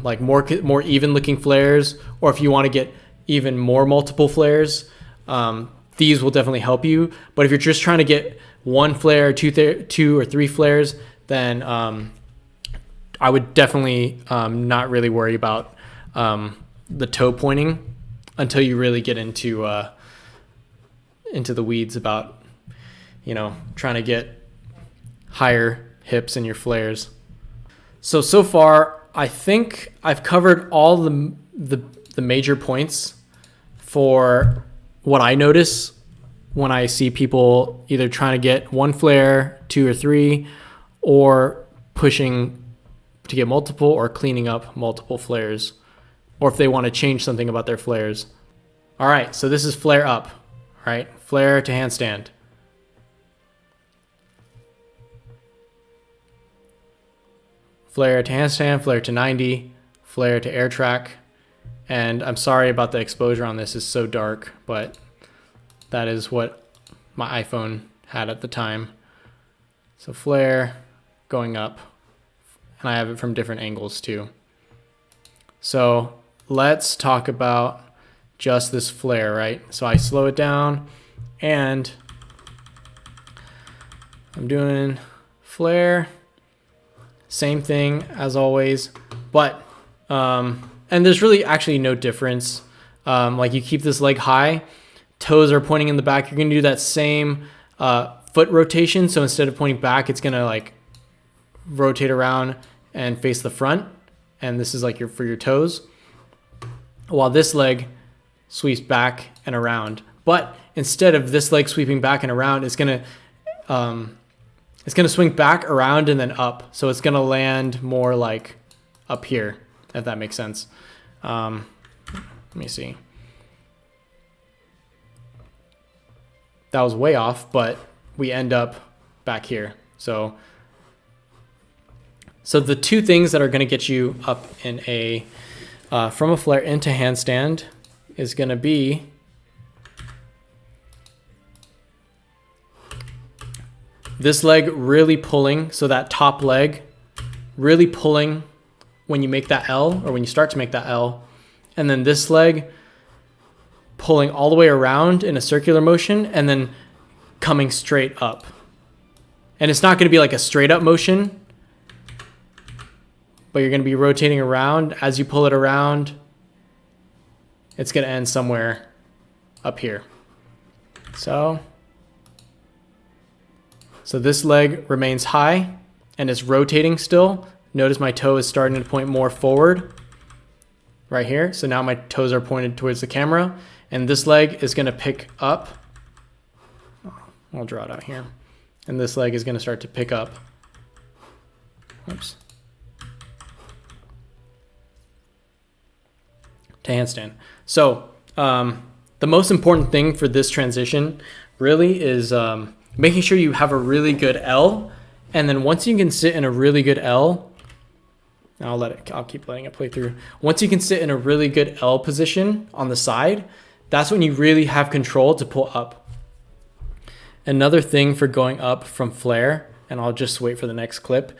like more even looking flares, or if you want to get even more multiple flares, these will definitely help you. But if you're just trying to get one flare, two or three flares, then I would definitely not really worry about the toe pointing until you really get into the weeds about, trying to get higher hips in your flares. So far, I think I've covered all the major points for what I notice when I see people either trying to get one flare, two or three, or pushing to get multiple, or cleaning up multiple flares, or if they want to change something about their flares. All right, so this is flare up, right? Flare to handstand. Flare to handstand, flare to 90, flare to air track. And I'm sorry about the exposure on this, it's so dark, but that is what my iPhone had at the time. So flare going up, and I have it from different angles too. So let's talk about just this flare, right? So I slow it down and I'm doing flare, same thing as always, but and there's really actually no difference. Like you keep this leg high, toes are pointing in the back. You're gonna do that same foot rotation. So instead of pointing back, it's gonna like rotate around and face the front. And this is like for your toes. While this leg sweeps back and around. But instead of this leg sweeping back and around, it's gonna swing back around and then up. So it's gonna land more like up here, if that makes sense. Let me see. That was way off, but we end up back here. So the two things that are going to get you up in from a flare into handstand is going to be this leg really pulling. So that top leg really pulling when you make that L, or when you start to make that L. And then this leg pulling all the way around in a circular motion and then coming straight up. And it's not going to be like a straight up motion, but you're going to be rotating around. As you pull it around, it's going to end somewhere up here. So this leg remains high and it's rotating still. Notice my toe is starting to point more forward right here. So now my toes are pointed towards the camera, and this leg is going to pick up. I'll draw it out here. And this leg is going to start to pick up. Oops. To handstand. So the most important thing for this transition really is making sure you have a really good L. And then once you can sit in a really good L, I'll keep letting it play through. Once you can sit in a really good L position on the side, that's when you really have control to pull up. Another thing for going up from flare, and I'll just wait for the next clip,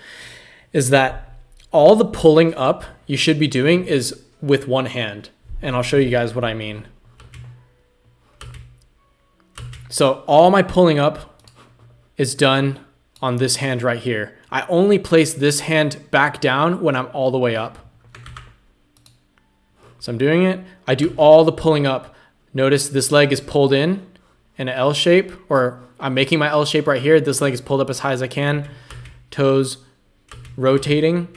is that all the pulling up you should be doing is with one hand. And I'll show you guys what I mean. So all my pulling up is done on this hand right here. I only place this hand back down when I'm all the way up. So I'm doing it. I do all the pulling up. Notice this leg is pulled in an L shape, or I'm making my L shape right here. This leg is pulled up as high as I can. Toes rotating.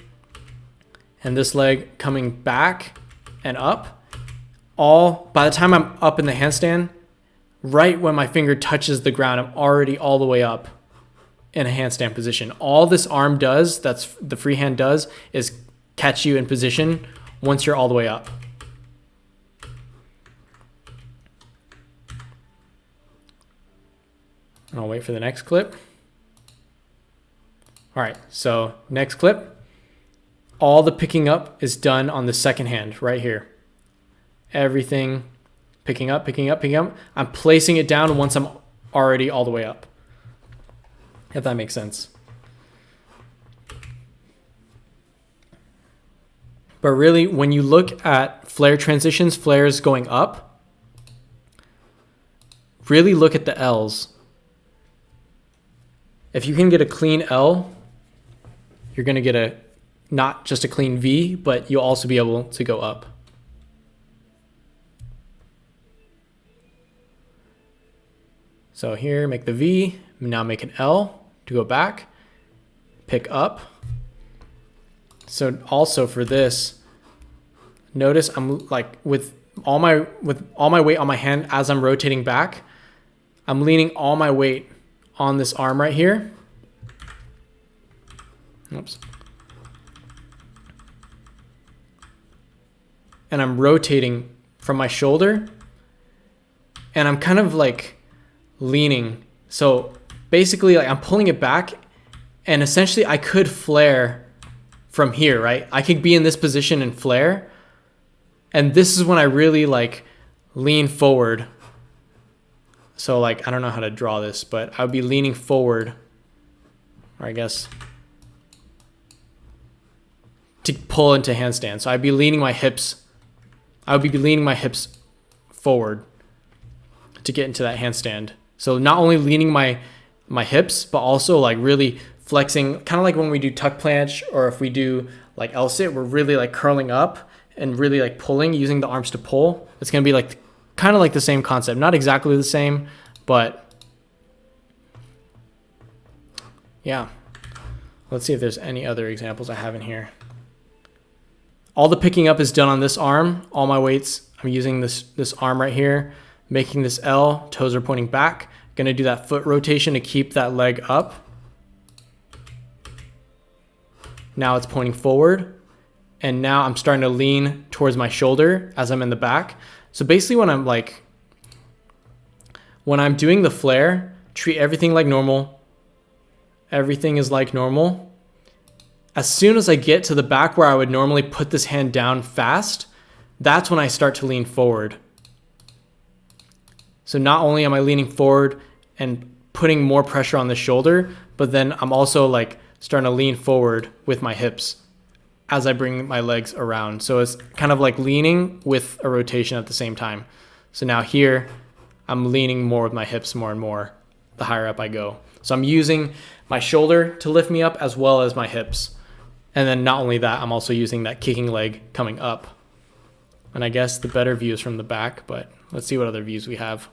And this leg coming back and up. All, by the time I'm up in the handstand, right when my finger touches the ground, I'm already all the way up in a handstand position. All this arm does, that's the free hand does, is catch you in position once you're all the way up. And I'll wait for the next clip. All right, so next clip. All the picking up is done on the second hand right here. Everything picking up, picking up, picking up. I'm placing it down once I'm already all the way up. If that makes sense. But really, when you look at flare transitions, flares going up, really look at the L's. If you can get a clean L, you're going to get not just a clean V, but you'll also be able to go up. So here, make the V, now make an L to go back, pick up. So also for this, notice I'm like with all my weight on my hand as I'm rotating back, I'm leaning all my weight on this arm right here. Oops. And I'm rotating from my shoulder, and I'm kind of like leaning. So basically, like, I'm pulling it back, and essentially I could flare from here, right? I could be in this position and flare, and this is when I really like lean forward. So like, I don't know how to draw this, but I would be leaning forward, or I guess to pull into handstand. So I'd be leaning my hips. I would be leaning my hips forward to get into that handstand. So not only leaning my hips, but also like really flexing, kind of like when we do tuck planche, or if we do like L sit, we're really like curling up and really like pulling, using the arms to pull. It's going to be like kind of like the same concept, not exactly the same, but yeah. Let's see if there's any other examples I have in here. All the picking up is done on this arm. All my weights, I'm using this arm right here, making this L, toes are pointing back. Gonna do that foot rotation to keep that leg up. Now it's pointing forward. And now I'm starting to lean towards my shoulder as I'm in the back. So basically when I'm doing the flare, treat everything like normal. Everything is like normal. As soon as I get to the back where I would normally put this hand down fast, that's when I start to lean forward. So not only am I leaning forward and putting more pressure on the shoulder, but then I'm also like starting to lean forward with my hips as I bring my legs around. So it's kind of like leaning with a rotation at the same time. So now here, I'm leaning more with my hips more and more the higher up I go. So I'm using my shoulder to lift me up as well as my hips. And then not only that, I'm also using that kicking leg coming up. And I guess the better view is from the back, but let's see what other views we have.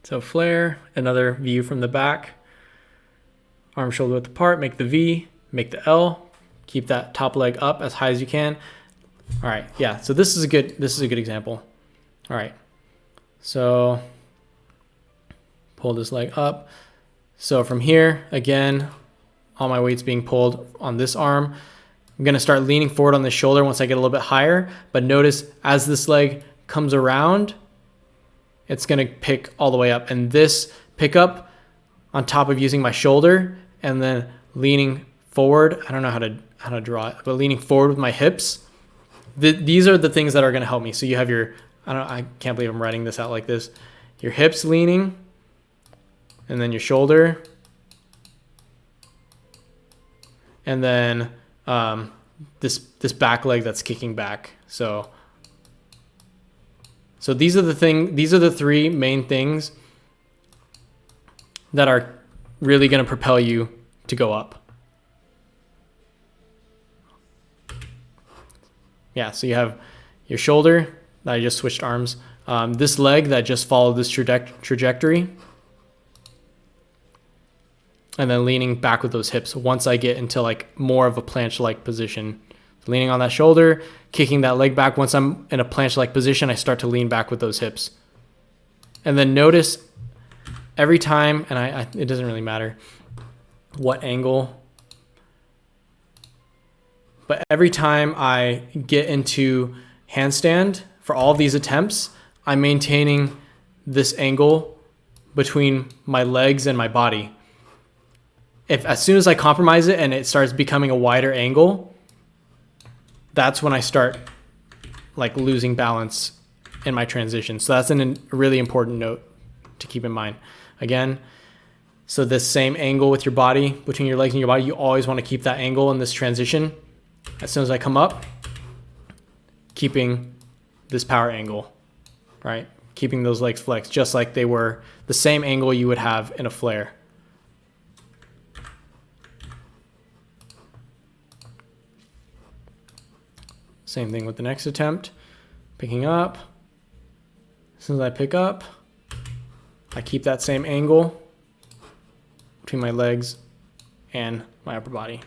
So flare, another view from the back. Arm shoulder width apart, make the V, make the L, keep that top leg up as high as you can. All right, yeah, so this is a good example. All right, so pull this leg up. So from here, again, all my weight's being pulled on this arm. I'm gonna start leaning forward on the shoulder once I get a little bit higher, but notice as this leg comes around, it's gonna pick all the way up. And this pickup on top of using my shoulder and then leaning forward, I don't know how to draw it, but leaning forward with my hips, these are the things that are gonna help me. So you have your, I can't believe I'm writing this out like this. Your hips leaning, and then your shoulder, and then this back leg that's kicking back. So these are the three main things that are really going to propel you to go up. Yeah, so you have your shoulder that I just switched arms, this leg that just followed this trajectory, and then leaning back with those hips once I get into like more of a planche-like position. Leaning on that shoulder, kicking that leg back. Once I'm in a planche-like position, I start to lean back with those hips. And then notice every time, and it doesn't really matter what angle, but every time I get into handstand for all of these attempts, I'm maintaining this angle between my legs and my body. If as soon as I compromise it and it starts becoming a wider angle, that's when I start like losing balance in my transition. So that's a really important note to keep in mind. Again, so this same angle with your body, between your legs and your body, you always want to keep that angle in this transition. As soon as I come up, keeping this power angle, right? Keeping those legs flexed just like they were the same angle you would have in a flare. Same thing with the next attempt, picking up. As soon as I pick up, I keep that same angle between my legs and my upper body.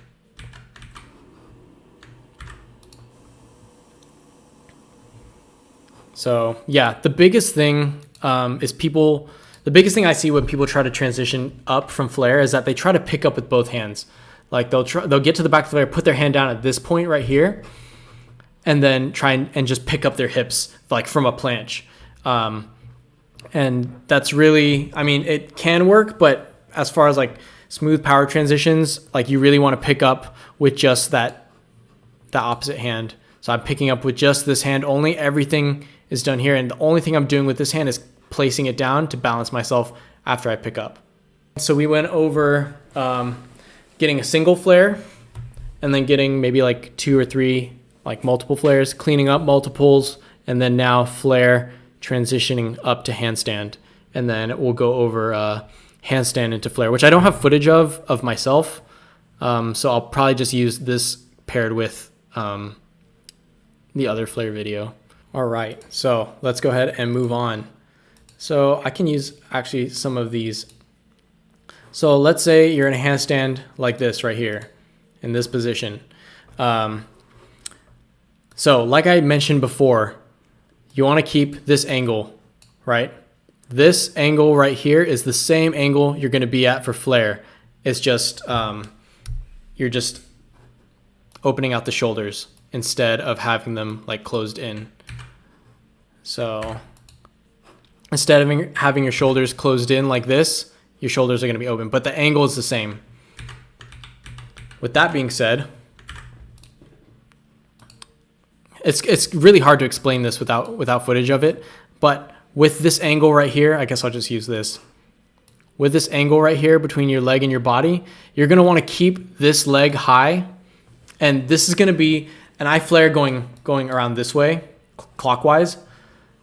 So yeah, the biggest thing the biggest thing I see when people try to transition up from flare is that they try to pick up with both hands. Like they'll get to the back of the flare, put their hand down at this point right here, and then try and just pick up their hips like from a planche. And that's really, I mean, it can work, but as far as like smooth power transitions, like you really want to pick up with just the opposite hand. So I'm picking up with just this hand only. Everything is done here. And the only thing I'm doing with this hand is placing it down to balance myself after I pick up. So we went over getting a single flare and then getting maybe like 2 or 3 like multiple flares, cleaning up multiples, and then now flare transitioning up to handstand. And then we'll go over handstand into flare, which I don't have footage of myself. So I'll probably just use this paired with the other flare video. All right, so let's go ahead and move on. So I can use actually some of these. So let's say you're in a handstand like this right here in this position. So like I mentioned before, you want to keep this angle, right? This angle right here is the same angle you're going to be at for flare. It's just, you're just opening out the shoulders instead of having them like closed in. So instead of having your shoulders closed in like this, your shoulders are going to be open, but the angle is the same. With that being said, it's really hard to explain this without footage of it, but with this angle right here, I guess I'll just use this. With this angle right here between your leg and your body, you're going to want to keep this leg high And this is going to be an I flare going around this way, clockwise.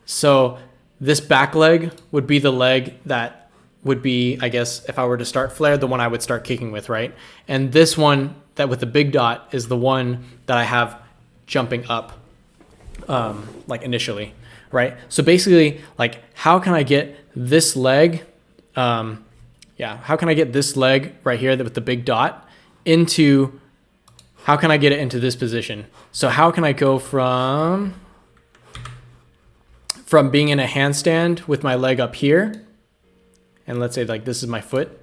So this back leg would be the leg that would be, I guess, if I were to start flare, the one I would start kicking with, right? And this one that with the big dot is the one that I have jumping up, like initially, right? So basically, like, how can I get this leg, how can I get this leg right here with the big dot into, how can I get it into this position? So how can I go from being in a handstand with my leg up here, and let's say like this is my foot,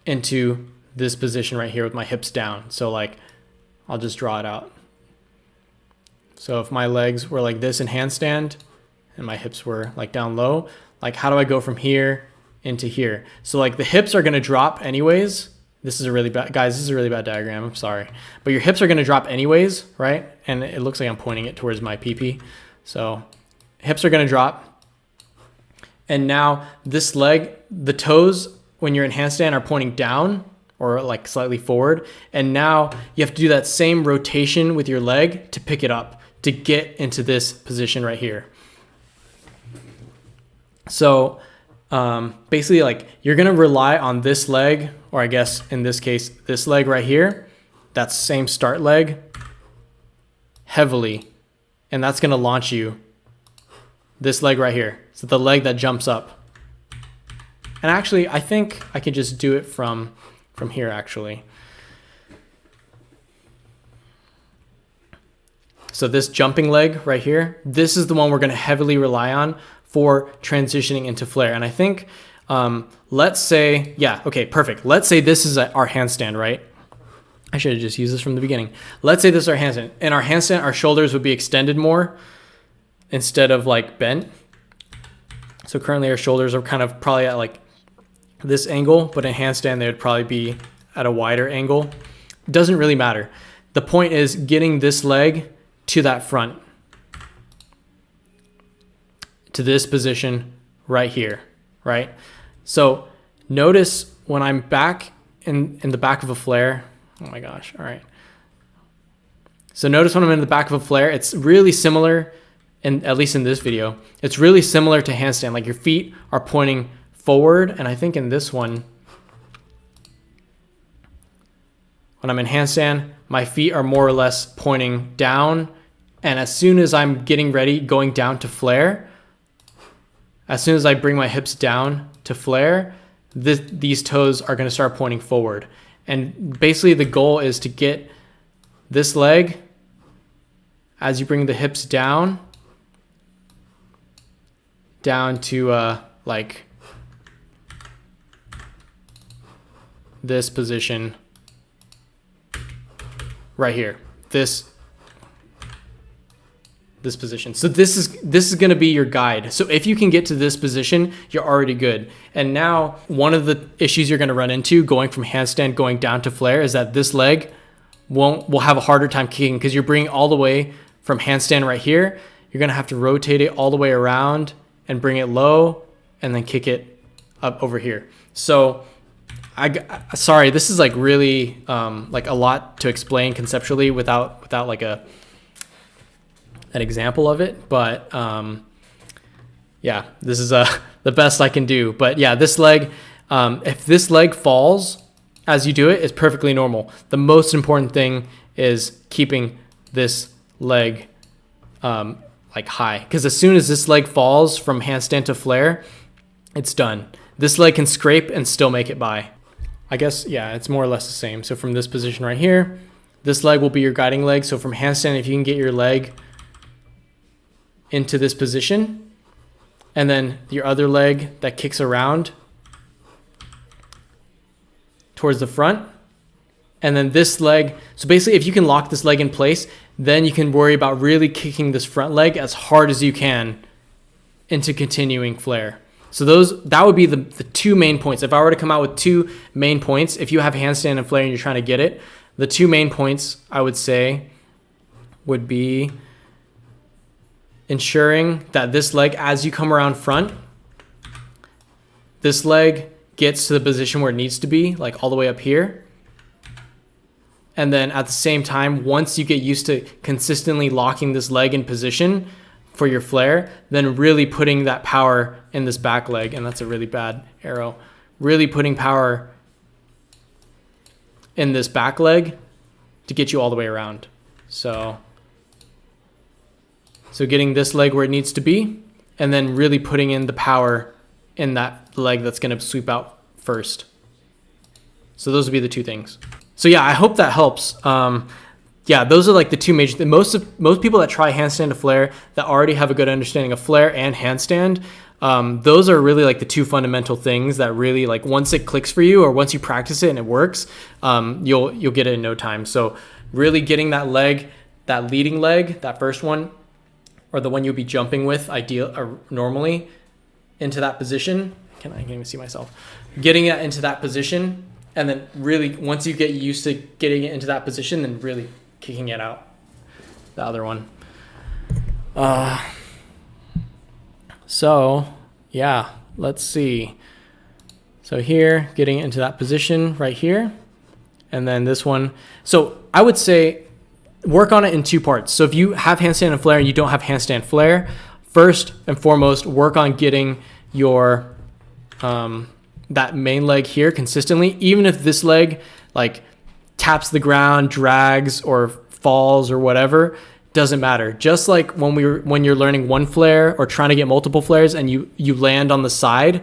into this position right here with my hips down. So like, I'll just draw it out. So if my legs were like this in handstand and my hips were like down low, like how do I go from here into here? So like the hips are gonna drop anyways. This is a really bad, guys, this is a really bad diagram, I'm sorry. But your hips are gonna drop anyways, right? And it looks like I'm pointing it towards my PP. So hips are gonna drop. And now this leg, the toes, when you're in handstand, are pointing down or like slightly forward. And now you have to do that same rotation with your leg to pick it up, to get into this position right here. So basically, like, you're gonna rely on this leg, or I guess in this case, this leg right here, that same start leg, heavily. And that's gonna launch you. This leg right here. So the leg that jumps up. And actually, I think I can just do it from here actually. So this jumping leg right here, this is the one we're gonna heavily rely on for transitioning into flare. And I think, let's say, yeah, okay, perfect. Let's say this is our handstand, right? I should have just used this from the beginning. Let's say this is our handstand. In our handstand, our shoulders would be extended more instead of like bent. So currently our shoulders are kind of probably at like this angle, but in handstand, they would probably be at a wider angle. It doesn't really matter. The point is getting this leg to that front, to this position right here, right? So notice when I'm back in the back of a flare, oh my gosh, all right. So notice when I'm in the back of a flare, it's really similar, and at least in this video, it's really similar to handstand. Like your feet are pointing forward, and I think in this one, when I'm in handstand, my feet are more or less pointing down, and as soon as I'm getting ready, going down to flare, as soon as I bring my hips down to flare, these toes are gonna start pointing forward. And basically the goal is to get this leg, as you bring the hips down to like this position right here, this position. So this is going to be your guide. So if you can get to this position, you're already good. And now one of the issues you're going to run into going from handstand going down to flare is that this leg will have a harder time kicking, because you're bringing all the way from handstand right here. You're going to have to rotate it all the way around and bring it low and then kick it up over here. So sorry, this is like really like a lot to explain conceptually without like an example of it, but yeah, this is the best I can do. But yeah, this leg, if this leg falls as you do it, it's perfectly normal. The most important thing is keeping this leg like high, because as soon as this leg falls from handstand to flare, it's done. This leg can scrape and still make it by. I guess, yeah, it's more or less the same. So from this position right here, this leg will be your guiding leg. So from handstand, if you can get your leg into this position, and then your other leg that kicks around towards the front, and then this leg. So basically, if you can lock this leg in place, then you can worry about really kicking this front leg as hard as you can into continuing flare. So that would be the two main points. If I were to come out with two main points, if you have handstand and flare and you're trying to get it, the two main points I would say would be ensuring that this leg, as you come around front, this leg gets to the position where it needs to be, like all the way up here. And then at the same time, once you get used to consistently locking this leg in position for your flare, then really putting that power in this back leg. And that's a really bad arrow. Really putting power in this back leg to get you all the way around. So getting this leg where it needs to be, and then really putting in the power in that leg that's going to sweep out first. So those would be the two things. So yeah, I hope that helps. Yeah, those are like the two major things. Most people that try handstand to flare that already have a good understanding of flare and handstand, those are really like the two fundamental things that really, like, once it clicks for you or once you practice it and it works, you'll get it in no time. So really getting that leg, that leading leg, that first one, or the one you'll be jumping with normally, into that position. I can't even see myself. Getting it into that position, and then really, once you get used to getting it into that position, then really kicking it out. The other one. So yeah, let's see. So here, getting into that position right here, and then this one. So I would say work on it in two parts. So if you have handstand and flare and you don't have handstand flare, first and foremost, work on getting your that main leg here consistently. Even if this leg like taps the ground, drags, or falls or whatever, doesn't matter. Just like when you're learning one flare or trying to get multiple flares and you land on the side,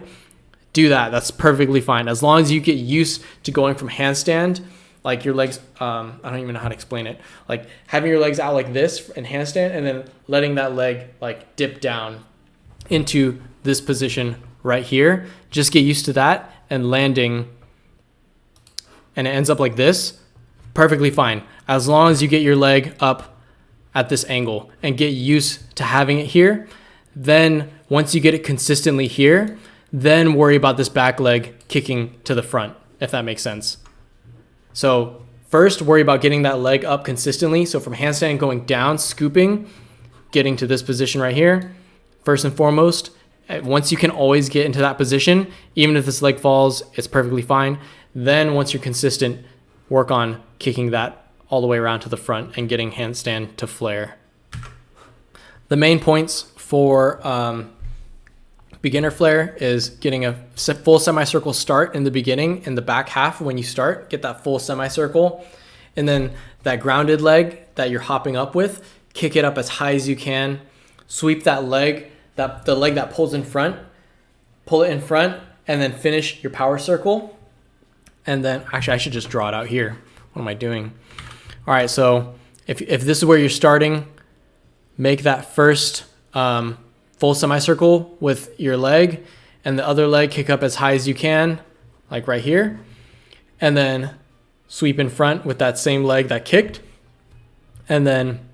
do that. That's perfectly fine. As long as you get used to going from handstand, like your legs, I don't even know how to explain it. Like having your legs out like this in handstand and then letting that leg like dip down into this position right here. Just get used to that and landing, and it ends up like this. Perfectly fine. As long as you get your leg up at this angle and get used to having it here. Then once you get it consistently here, then worry about this back leg kicking to the front, if that makes sense. So first, worry about getting that leg up consistently. So from handstand going down, scooping, getting to this position right here, first and foremost. Once you can always get into that position, even if this leg falls, it's perfectly fine. Then once you're consistent, work on kicking that all the way around to the front and getting handstand to flare. The main points for beginner flare is getting a full semicircle start in the beginning, in the back half when you start, get that full semicircle. And then that grounded leg that you're hopping up with, kick it up as high as you can. Sweep that leg, the leg that pulls in front, pull it in front, and then finish your power circle. And then, actually, I should just draw it out here. What am I doing? All right, so if this is where you're starting, make that first full semicircle with your leg, and the other leg kick up as high as you can, like right here. And then sweep in front with that same leg that kicked. And then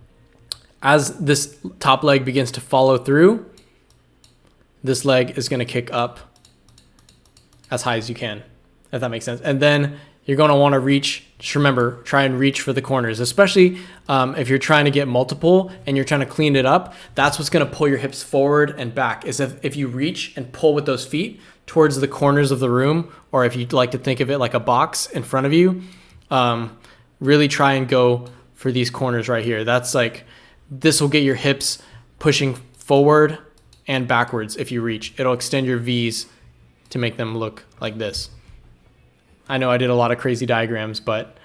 as this top leg begins to follow through, this leg is going to kick up as high as you can, if that makes sense. And then you're going to want to reach, just remember, try and reach for the corners, especially if you're trying to get multiple and you're trying to clean it up. That's what's going to pull your hips forward and back, is if you reach and pull with those feet towards the corners of the room, or if you'd like to think of it like a box in front of you, really try and go for these corners right here. That's like, this will get your hips pushing forward and backwards. If you reach, it'll extend your V's to make them look like this. I know I did a lot of crazy diagrams, but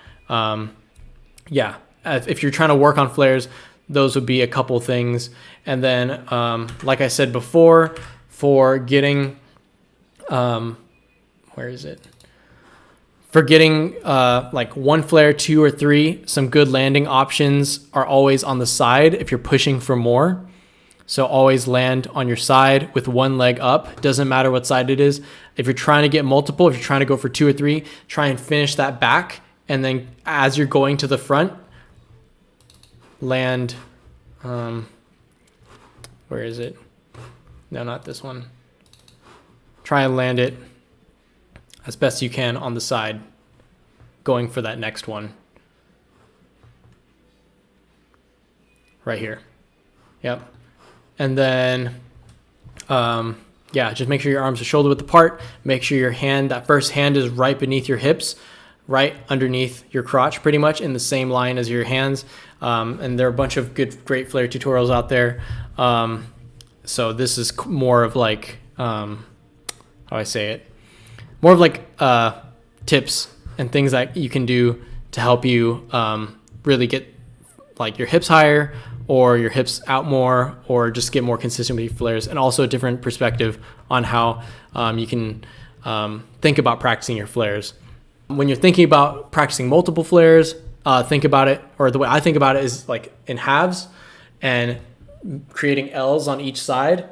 yeah, if you're trying to work on flares, those would be a couple things. And then, like I said before, for getting, where is it? For getting like one flare, two or three, some good landing options are always on the side if you're pushing for more. So always land on your side with one leg up. Doesn't matter what side it is. If you're trying to get multiple, if you're trying to go for two or three, try and finish that back. And then as you're going to the front, land, where is it? No, not this one. Try and land it as best you can on the side, going for that next one. Right here. Yep. And then, yeah, just make sure your arms are shoulder width apart. Make sure your hand, that first hand is right beneath your hips. right underneath your crotch, pretty much in the same line as your hands. And there are a bunch of great flare tutorials out there. So this is more of like, how do I say it? More of like tips and things that you can do to help you really get like your hips higher, or your hips out more, or just get more consistent with your flares, and also a different perspective on how you can think about practicing your flares. When you're thinking about practicing multiple flares, think about it, or the way I think about it is like in halves, and creating L's on each side,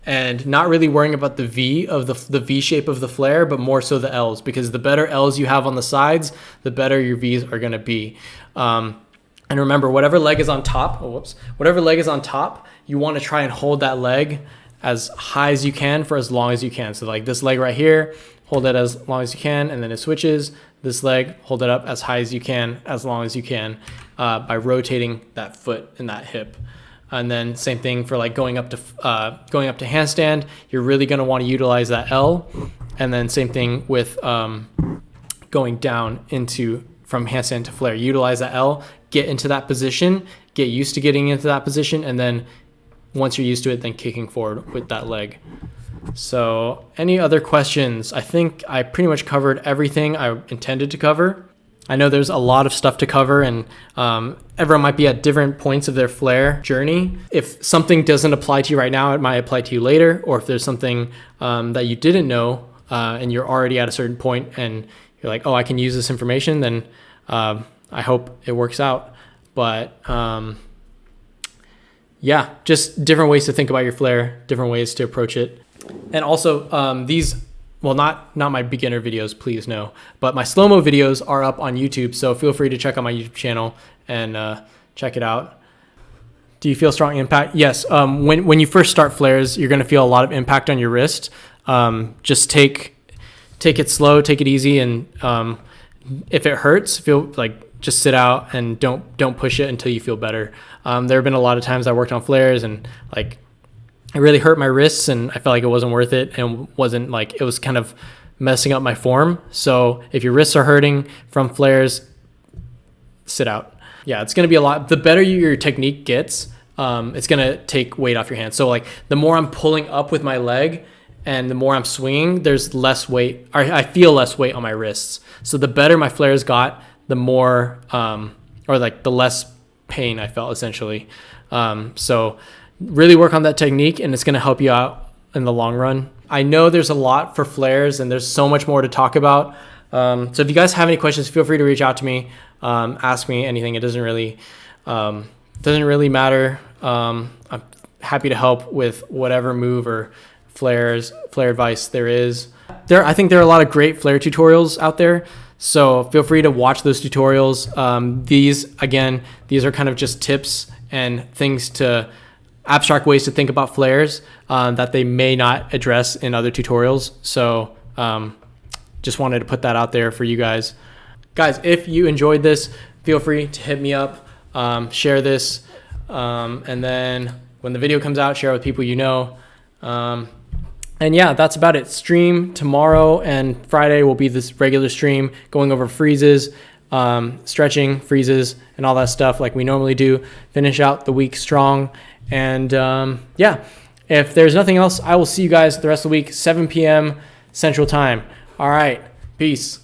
and not really worrying about the V of the V shape of the flare, but more so the L's, because the better L's you have on the sides, the better your V's are going to be. And remember, whatever leg is on top, whatever leg is on top, you want to try and hold that leg as high as you can for as long as you can. So like this leg right here, hold it as long as you can, and then it switches. This leg, hold it up as high as you can, as long as you can, by rotating that foot and that hip. And then same thing for like going up to handstand. You're really going to want to utilize that L. And then same thing with going down from handstand to flare. Utilize that L, get into that position, get used to getting into that position, and then once you're used to it, then kicking forward with that leg. So any other questions? I think I pretty much covered everything I intended to cover. I know there's a lot of stuff to cover, and everyone might be at different points of their flare journey. If something doesn't apply to you right now, it might apply to you later. Or if there's something that you didn't know and you're already at a certain point and you're like, oh, I can use this information, then I hope it works out. But yeah, just different ways to think about your flare, different ways to approach it. And also these, well, not my beginner videos, please no, but my slow-mo videos are up on YouTube. So feel free to check out my YouTube channel and check it out. Do you feel strong impact? Yes. When you first start flares, you're going to feel a lot of impact on your wrist. Just take it slow, take it easy. And if it hurts, just sit out and don't push it until you feel better. There have been a lot of times I worked on flares and like it really hurt my wrists, and I felt like it wasn't worth it, and it was kind of messing up my form. So if your wrists are hurting from flares, sit out. Yeah, it's going to be a lot. The better your technique gets, it's going to take weight off your hands. So like the more I'm pulling up with my leg and the more I'm swinging, there's less weight. I feel less weight on my wrists. So the better my flares got, the more, the less pain I felt essentially. So really work on that technique, and it's going to help you out in the long run. I know there's a lot for flares, and there's so much more to talk about. So if you guys have any questions, feel free to reach out to me. Ask me anything. It doesn't really matter. I'm happy to help with whatever move or flare advice there is. I think there are a lot of great flare tutorials out there. So feel free to watch those tutorials. These are kind of just tips and abstract ways to think about flares that they may not address in other tutorials. So just wanted to put that out there for you guys. Guys, if you enjoyed this, feel free to hit me up, share this, and then when the video comes out, share it with people you know. And yeah, that's about it. Stream tomorrow and Friday will be this regular stream going over freezes, stretching, freezes, and all that stuff like we normally do. Finish out the week strong. And yeah, if there's nothing else, I will see you guys the rest of the week, 7 p.m. Central Time. All right, peace.